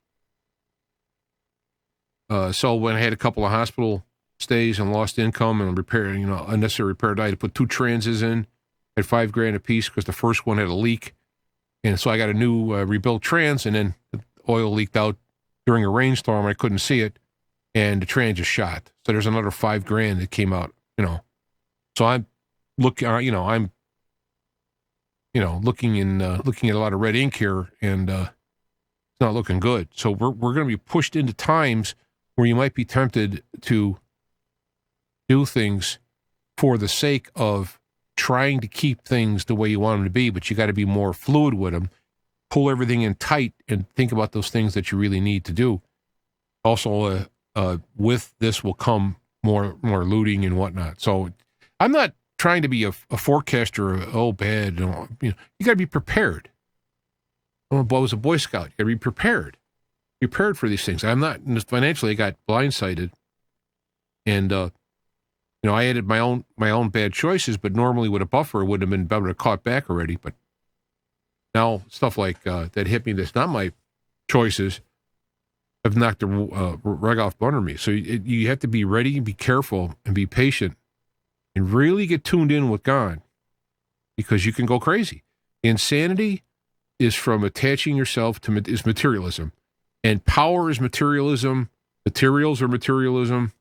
[SPEAKER 2] So when I had a couple of hospital stays and lost income and repairing, unnecessary repair, I had to put 2 transes in at $5,000 a piece because the first one had a leak. And so I got a new rebuilt trans, and then the oil leaked out during a rainstorm. I couldn't see it, and the trans just shot. So there's another $5,000 that came out, So I'm looking, looking at a lot of red ink here, and it's not looking good. So we're going to be pushed into times where you might be tempted to do things for the sake of trying to keep things the way you want them to be, but you got to be more fluid with them, pull everything in tight, and think about those things that you really need to do. Also, with this will come more looting and whatnot. So I'm not trying to be a forecaster of, bad. You got to be prepared. I was a Boy Scout. You got to be prepared. Prepared for these things. I'm not, financially, I got blindsided. And, I added my own bad choices, but normally with a buffer, it would have been better to caught back already. But now stuff like that hit me that's not my choices have knocked the rug off under me. So you have to be ready, be careful, and be patient, and really get tuned in with God, because you can go crazy. Insanity is from attaching yourself to is materialism, and power is materialism. Materials are materialism.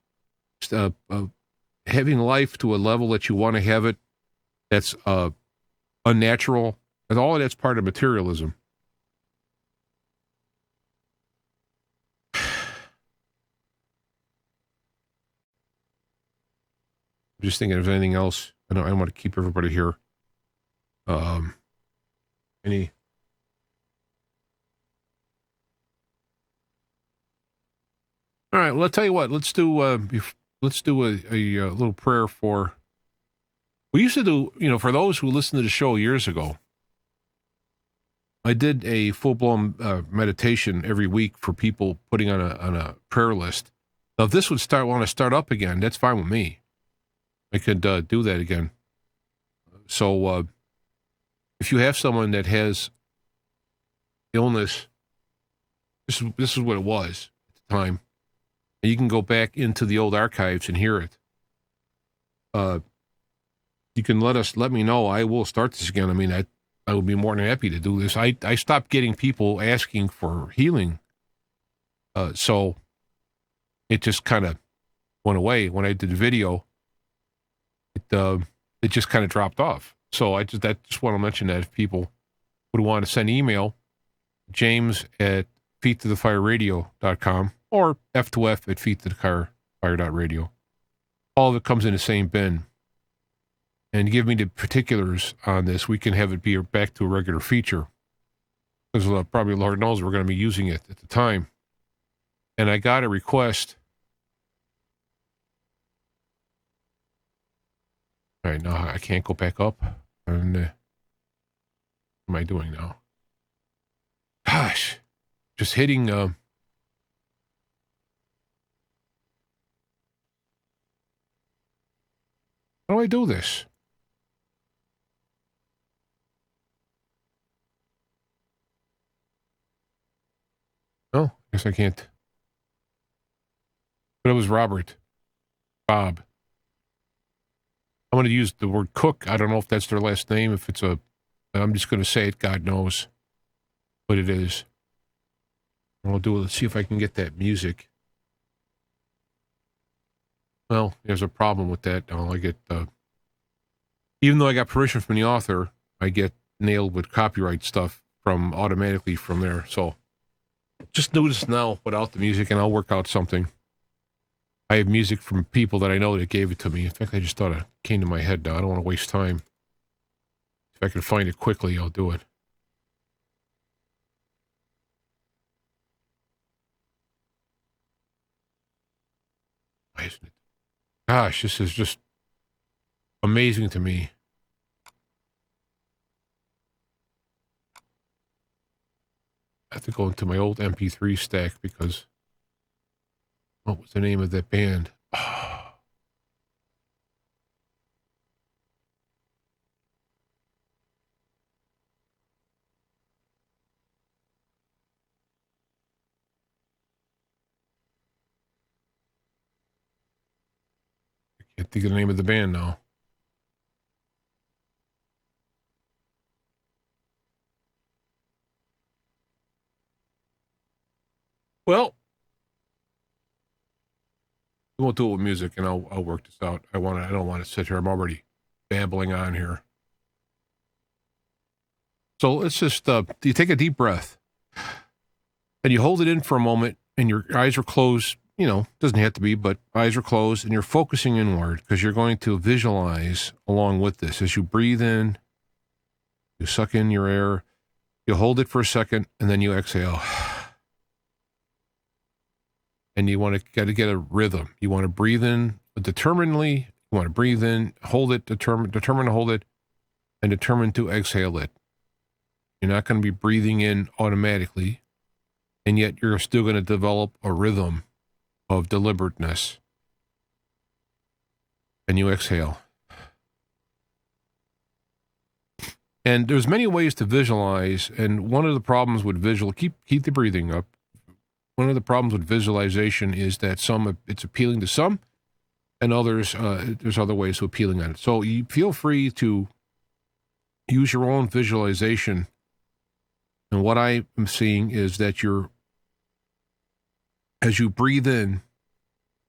[SPEAKER 2] Having life to a level that you want to have it, that's unnatural, and all of that's part of materialism. I'm just thinking if there's anything else. I don't want to keep everybody here. Any? All right. Well, I'll tell you what. Let's do a little prayer for. We used to do, for those who listened to the show years ago, I did a full-blown meditation every week for people putting on a prayer list. Now, if this would want to start up again, that's fine with me. I could do that again. So if you have someone that has illness, this is what it was at the time. And you can go back into the old archives and hear it. You can let me know. I will start this again. I mean, I would be more than happy to do this. I stopped getting people asking for healing. So it just kind of went away. When I did the video, it just kind of dropped off. So I just want to mention that if people would want to send email, james@feettothefireradio.com or F2F at feettothefire.radio. All of it comes in the same bin. And give me the particulars on this. We can have it be back to a regular feature. Because probably Lord knows we're going to be using it at the time. And I got a request. All right, now I can't go back up. And what am I doing now? Gosh, just hitting. How do I do this? Oh, I guess I can't. But it was Bob. I'm going to use the word Cook. I don't know if that's their last name. If it's I'm just going to say it. God knows what it is. And I'll do it. Let's see if I can get that music. Well, there's a problem with that. I get, even though I got permission from the author, I get nailed with copyright stuff from automatically from there. So just do this now without the music, and I'll work out something. I have music from people that I know that gave it to me. In fact, I just thought it came to my head now. I don't want to waste time. If I can find it quickly, I'll do it. Why isn't it? Gosh, this is just amazing to me. I have to go into my old MP3 stack because what was the name of that band? Oh. I can't think of the name of the band now. Well, we won't do it with music, and I'll work this out. I don't want to sit here. I'm already babbling on here. So let's just you take a deep breath, and you hold it in for a moment, and your eyes are closed. You know, doesn't have to be, but eyes are closed, and you're focusing inward because you're going to visualize along with this as you breathe in. You suck in your air. You hold it for a second, and then you exhale. And you want to get a rhythm. You want to breathe in determinedly. You want to breathe in, hold it, determine to hold it, and determine to exhale it. You're not going to be breathing in automatically, and yet you're still going to develop a rhythm of deliberateness. And you exhale. And there's many ways to visualize, and one of the problems with keep the breathing up. One of the problems with visualization is that it's appealing to some, and others, there's other ways of appealing on it. So you feel free to use your own visualization. And what I am seeing is that as you breathe in,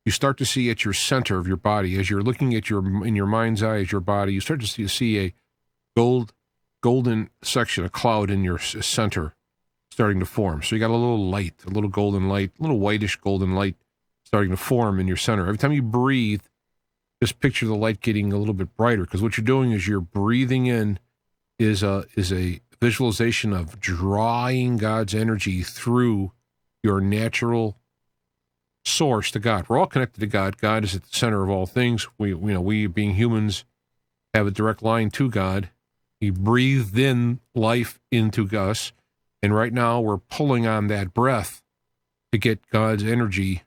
[SPEAKER 2] you start to see at your center of your body, as you're looking at in your mind's eye, your body, you start to see a golden section, a cloud in your center, starting to form. So you got a little light, a little golden light, a little whitish golden light starting to form in your center. Every time you breathe, just picture the light getting a little bit brighter, because what you're doing is you're breathing in is a visualization of drawing God's energy through your natural source to God. We're all connected to God. God is at the center of all things. We being humans have a direct line to God. He breathed in life into us. And right now we're pulling on that breath to get God's energy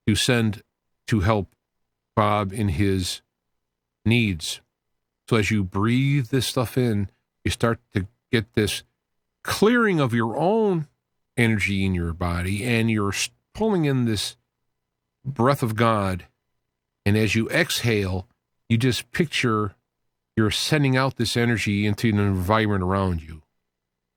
[SPEAKER 2] to send to help Bob in his needs. So as you breathe this stuff in, you start to get this clearing of your own energy in your body, and you're pulling in this breath of God. And as you exhale, you just picture you're sending out this energy into an environment around you.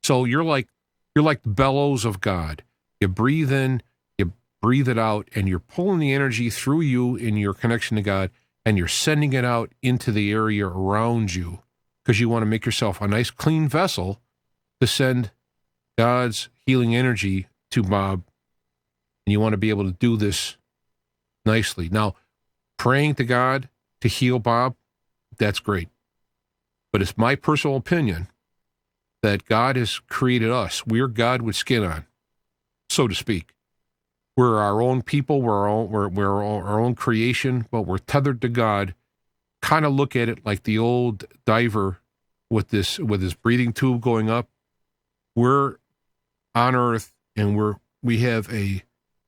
[SPEAKER 2] So you're like the bellows of God. You breathe in, you breathe it out, and you're pulling the energy through you in your connection to God, and you're sending it out into the area around you, because you want to make yourself a nice clean vessel to send God's healing energy to Bob. And you want to be able to do this nicely. Now, praying to God to heal Bob, that's great. But it's my personal opinion that God has created us. We're God with skin on, so to speak. We're our own people. We're our own creation, but we're tethered to God. Kind of look at it like the old diver with his breathing tube going up. We're on earth, and we have a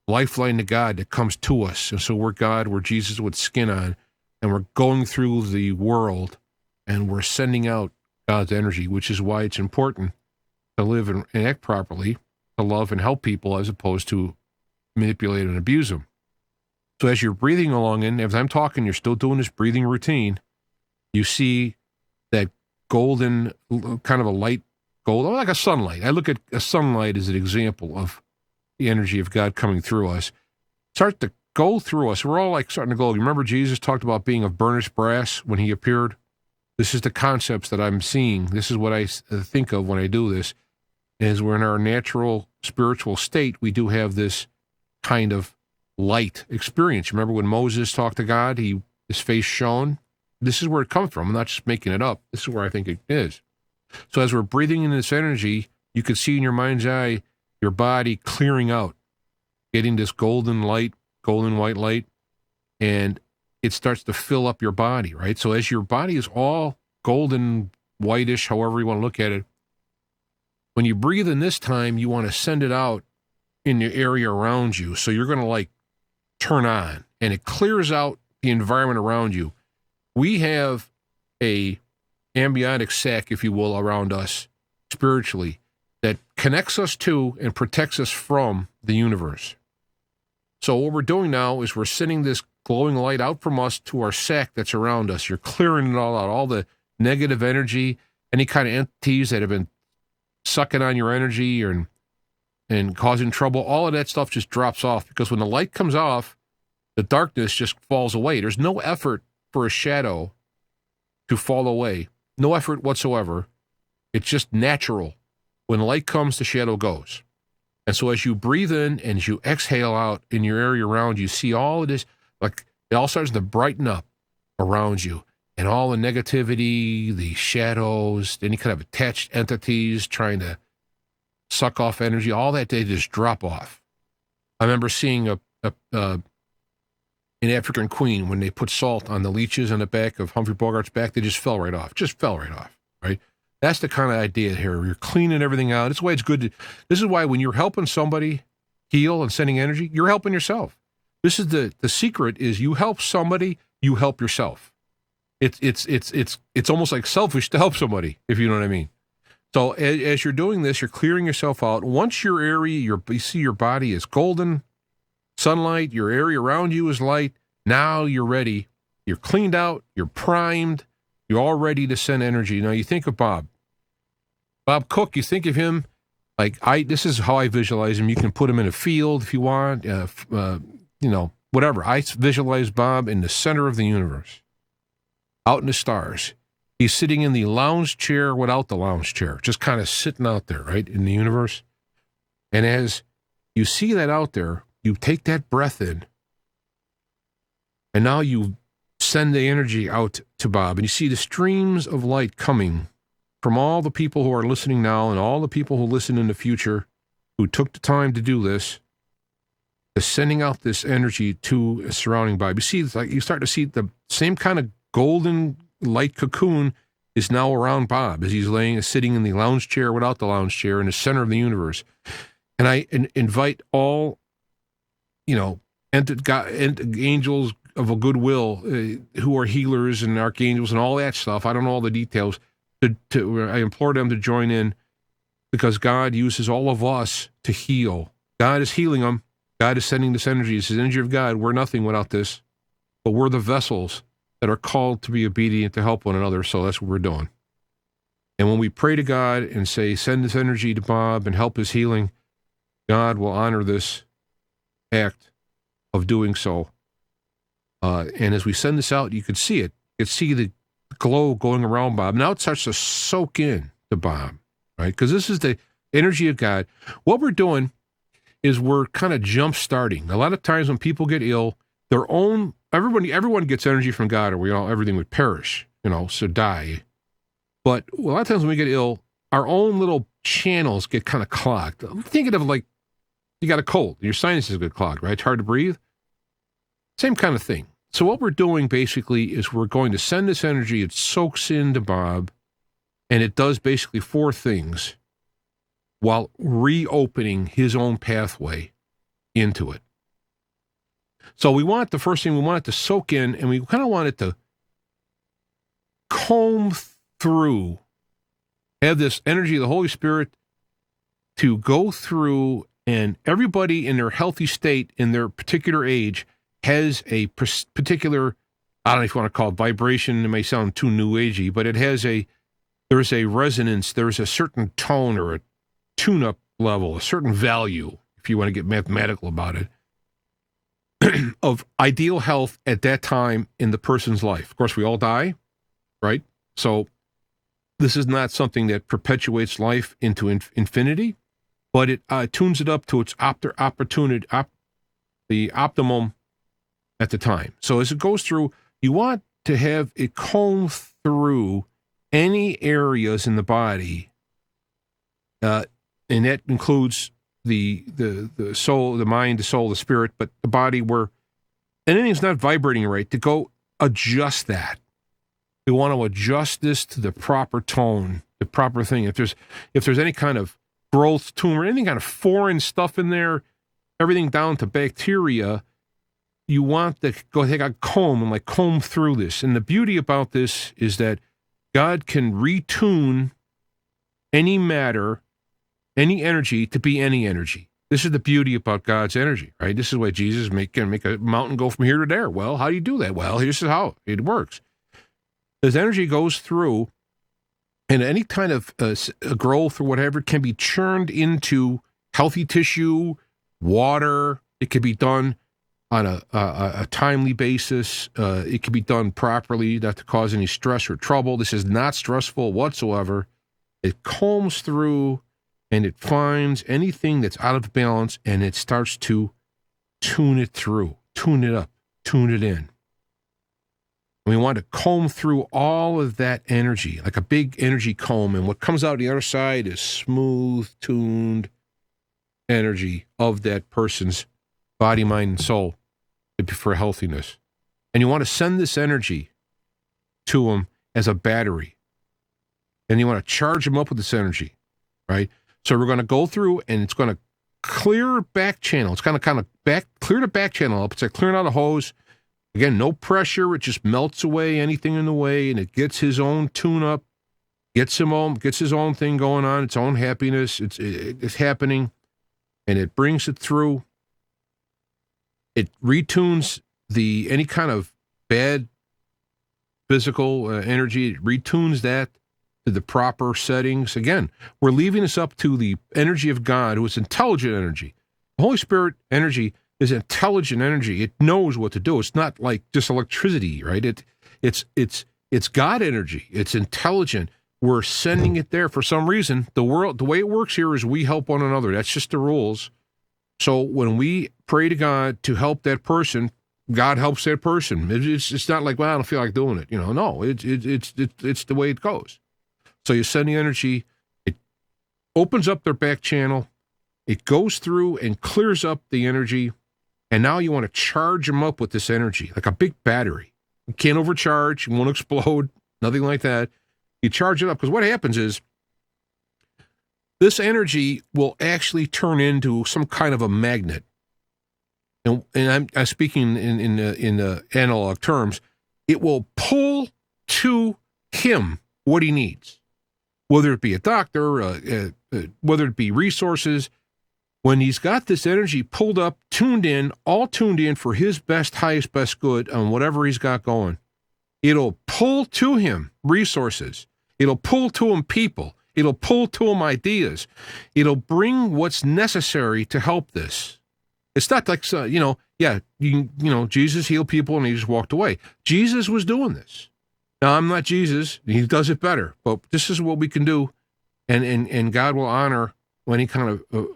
[SPEAKER 2] lifeline to God that comes to us. And so we're God, we're Jesus with skin on, and we're going through the world, and we're sending out God's energy, which is why it's important to live and act properly, to love and help people, as opposed to manipulate and abuse them. So as you're breathing along, and as I'm talking, you're still doing this breathing routine, you see that golden, kind of a light gold, like a sunlight. I look at a sunlight as an example of the energy of God coming through us. Start to go through us. We're all like starting to glow. You remember Jesus talked about being of burnished brass when he appeared? This is the concepts that I'm seeing. This is what I think of when I do this, is we're in our natural spiritual state. We do have this kind of light experience. Remember when Moses talked to God, his face shone? This is where it comes from. I'm not just making it up. This is where I think it is. So as we're breathing in this energy, you can see in your mind's eye your body clearing out, getting this golden light, golden white light, and it starts to fill up your body, right? So as your body is all golden, whitish, however you want to look at it, when you breathe in this time, you want to send it out in the area around you. So you're going to like turn on, and it clears out the environment around you. We have a ambiotic sac, if you will, around us spiritually that connects us to and protects us from the universe. So what we're doing now is we're sending this glowing light out from us to our sac that's around us. You're clearing it all out, all the negative energy, any kind of entities that have been sucking on your energy and causing trouble. All of that stuff just drops off, because when the light comes off, the darkness just falls away. There's no effort for a shadow to fall away. No effort whatsoever. It's just natural. When light comes, the shadow goes. And so as you breathe in and as you exhale out in your area around you, see all of this, like it all starts to brighten up around you. And all the negativity, the shadows, any kind of attached entities trying to suck off energy, all that, they just drop off. I remember seeing an African queen, when they put salt on the leeches on the back of Humphrey Bogart's back, they just fell right off. Just fell right off, right? That's the kind of idea here. You're cleaning everything out. This is why it's good. This is why when you're helping somebody heal and sending energy, you're helping yourself. This is the secret is you help somebody, you help yourself. It's almost like selfish to help somebody, if you know what I mean. So as you're doing this, you're clearing yourself out. Once your area, you see your body is golden, sunlight, your area around you is light. Now you're ready. You're cleaned out. You're primed. You're all ready to send energy. Now you think of Bob Cook. You think of him like this is how I visualize him. You can put him in a field if you want, whatever. I visualize Bob in the center of the universe, out in the stars. He's sitting in the lounge chair without the lounge chair, just kind of sitting out there, right, in the universe. And as you see that out there, you take that breath in, and now you send the energy out to Bob, and you see the streams of light coming from all the people who are listening now and all the people who listen in the future who took the time to do this, is sending out this energy to surrounding Bob. You see, it's like you start to see the same kind of golden light cocoon is now around Bob as he's sitting in the lounge chair without the lounge chair in the center of the universe. And I invite all, angels of a goodwill who are healers and archangels and all that stuff. I don't know all the details. I implore them to join in, because God uses all of us to heal. God is healing them. God is sending this energy. It's the energy of God. We're nothing without this, but we're the vessels that are called to be obedient to help one another. So that's what we're doing. And when we pray to God and say, send this energy to Bob and help his healing, God will honor this act of doing so. And as we send this out, you can see it. You can see the glow going around Bob. Now it starts to soak in to Bob, right? Because this is the energy of God. What we're doing is we're kind of jump starting. A lot of times when people get ill, everyone gets energy from God, or everything would perish, so die. But a lot of times when we get ill, our own little channels get kind of clogged. I'm thinking of like you got a cold, your sinuses get clogged, right? It's hard to breathe. Same kind of thing. So what we're doing basically is we're going to send this energy. It soaks into Bob, and it does basically 4 things while reopening his own pathway into it. So the first thing, we want it to soak in, and we kind of want it to comb through, have this energy of the Holy Spirit to go through, and everybody in their healthy state, in their particular age, has a particular, I don't know if you want to call it vibration, it may sound too new agey, but there's a resonance, there's a certain tone or a tune-up level, a certain value, if you want to get mathematical about it, of ideal health at that time in the person's life. Of course, we all die, right? So this is not something that perpetuates life into infinity, but it tunes it up to its the optimum at the time. So as it goes through, you want to have it comb through any areas in the body, and that includes the soul, the mind, the soul, the spirit, but the body where anything's not vibrating right, to go adjust that. We want to adjust this to the proper tone, the proper thing. If there's any kind of growth, tumor, any kind of foreign stuff in there, everything down to bacteria, you want to go take a comb and like comb through this. And the beauty about this is that God can retune any matter, any energy to be any energy. This is the beauty about God's energy, right? This is why Jesus can make a mountain go from here to there. Well, how do you do that? Well, here's how it works. As energy goes through, and any kind of a growth or whatever can be churned into healthy tissue, water. It can be done on a timely basis. It can be done properly, not to cause any stress or trouble. This is not stressful whatsoever. It combs through and it finds anything that's out of balance, and it starts to tune it through, tune it up, tune it in. And we want to comb through all of that energy, like a big energy comb, and what comes out the other side is smooth, tuned energy of that person's body, mind, and soul for healthiness. And you want to send this energy to them as a battery. And you want to charge them up with this energy, right? So we're going to go through, and it's going to clear back channel. It's going to clear the back channel up. It's like clearing out a hose. Again, no pressure. It just melts away anything in the way, and it gets his own tune up, gets his own thing going on, its own happiness. It's happening, and it brings it through. It retunes any kind of bad physical energy. It retunes that to the proper settings. Again, we're leaving this up to the energy of God, who is intelligent energy. The Holy Spirit energy is intelligent energy. It knows what to do. It's not like just electricity, right? It's God energy. It's intelligent. We're sending it there for some reason. The way it works here is we help one another. That's just the rules. So when we pray to God to help that person, God helps that person. It's not like, well, I don't feel like doing it. No, it's the way it goes. So you send the energy, it opens up their back channel, it goes through and clears up the energy, and now you want to charge them up with this energy, like a big battery. You can't overcharge, you won't explode, nothing like that. You charge it up, because what happens is this energy will actually turn into some kind of a magnet. And I'm speaking in analog terms. It will pull to him what he needs. Whether it be a doctor, whether it be resources, when he's got this energy pulled up, all tuned in for his best, highest, best good on whatever he's got going, it'll pull to him resources. It'll pull to him people. It'll pull to him ideas. It'll bring what's necessary to help this. It's not like, Jesus healed people and he just walked away. Jesus was doing this. Now, I'm not Jesus. He does it better. But this is what we can do, and God will honor any kind of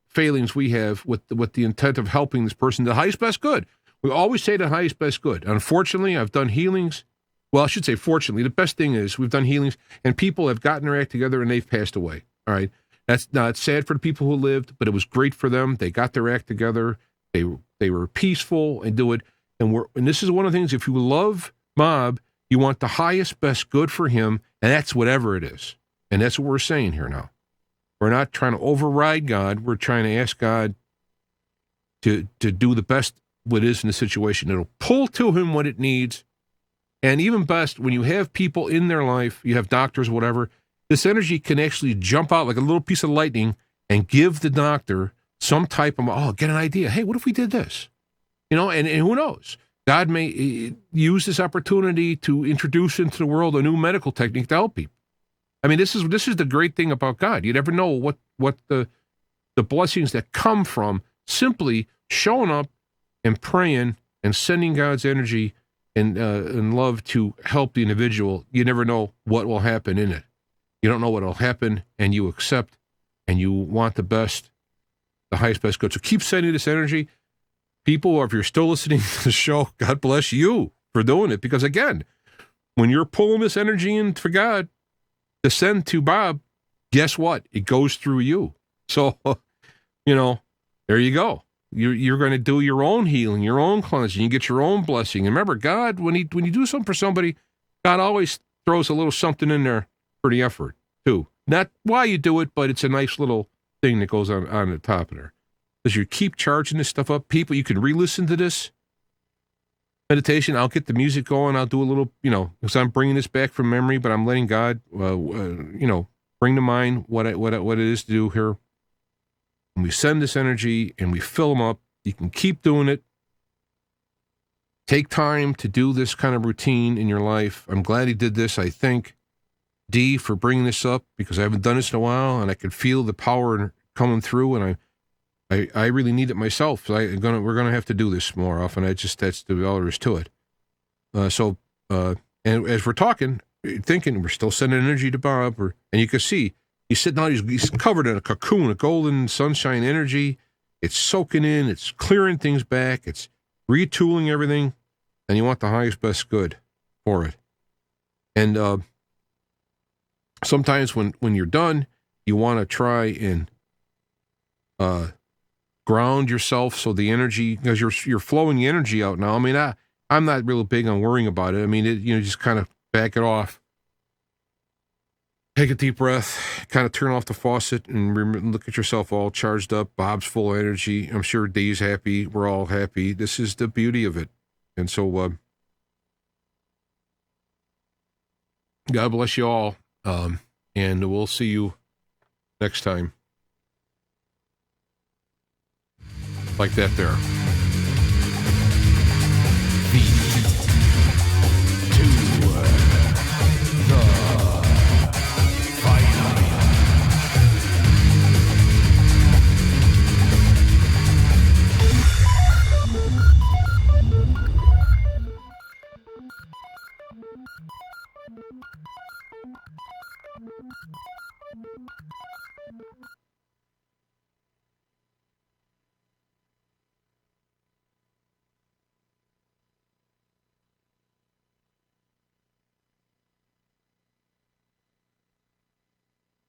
[SPEAKER 2] failings we have with the intent of helping this person to the highest, best good. We always say the highest, best good. Unfortunately, I've done healings. Well, I should say fortunately. The best thing is we've done healings, and people have gotten their act together, and they've passed away. All right? It's sad for the people who lived, but it was great for them. They got their act together. They were peaceful and do it. And this is one of the things, if you love Mob, you want the highest, best good for him, and that's whatever it is. And that's what we're saying here now. We're not trying to override God. We're trying to ask God to do the best what is in the situation. It'll pull to him what it needs. And even best, when you have people in their life, you have doctors, whatever, this energy can actually jump out like a little piece of lightning and give the doctor some type of, get an idea. Hey, what if we did this? And who knows? God may use this opportunity to introduce into the world a new medical technique to help people. I mean, this is the great thing about God. You never know what the blessings that come from simply showing up and praying and sending God's energy and love to help the individual, you never know what will happen in it. You don't know what will happen, and you accept, and you want the best, the highest, best good. So keep sending this energy. People, or if you're still listening to the show, God bless you for doing it. Because again, when you're pulling this energy in for God to send to Bob, guess what? It goes through you. So, there you go. You're going to do your own healing, your own cleansing. You get your own blessing. And remember, God, when you do something for somebody, God always throws a little something in there for the effort, too. Not why you do it, but it's a nice little thing that goes on the top of there. As you keep charging this stuff up, people, you can re-listen to this meditation. I'll get the music going. I'll do a little, because I'm bringing this back from memory, but I'm letting God, bring to mind what it is to do here. And we send this energy and we fill them up. You can keep doing it. Take time to do this kind of routine in your life. I'm glad he did this. I thank D for bringing this up because I haven't done this in a while, and I can feel the power coming through, and I really need it myself. So we're gonna have to do this more often. That's all there is to it. And as we're talking, thinking, we're still sending energy to Bob, and you can see he's sitting out. He's covered in a cocoon, a golden sunshine energy. It's soaking in. It's clearing things back. It's retooling everything, and you want the highest, best good for it. And sometimes when you're done, you want to try and ground yourself so the energy, because you're flowing the energy out now. I mean, I'm not real big on worrying about it. I mean, just kind of back it off. Take a deep breath, kind of turn off the faucet, and look at yourself all charged up. Bob's full of energy. I'm sure Dee's happy. We're all happy. This is the beauty of it. And so, God bless you all. And we'll see you next time. Like that there.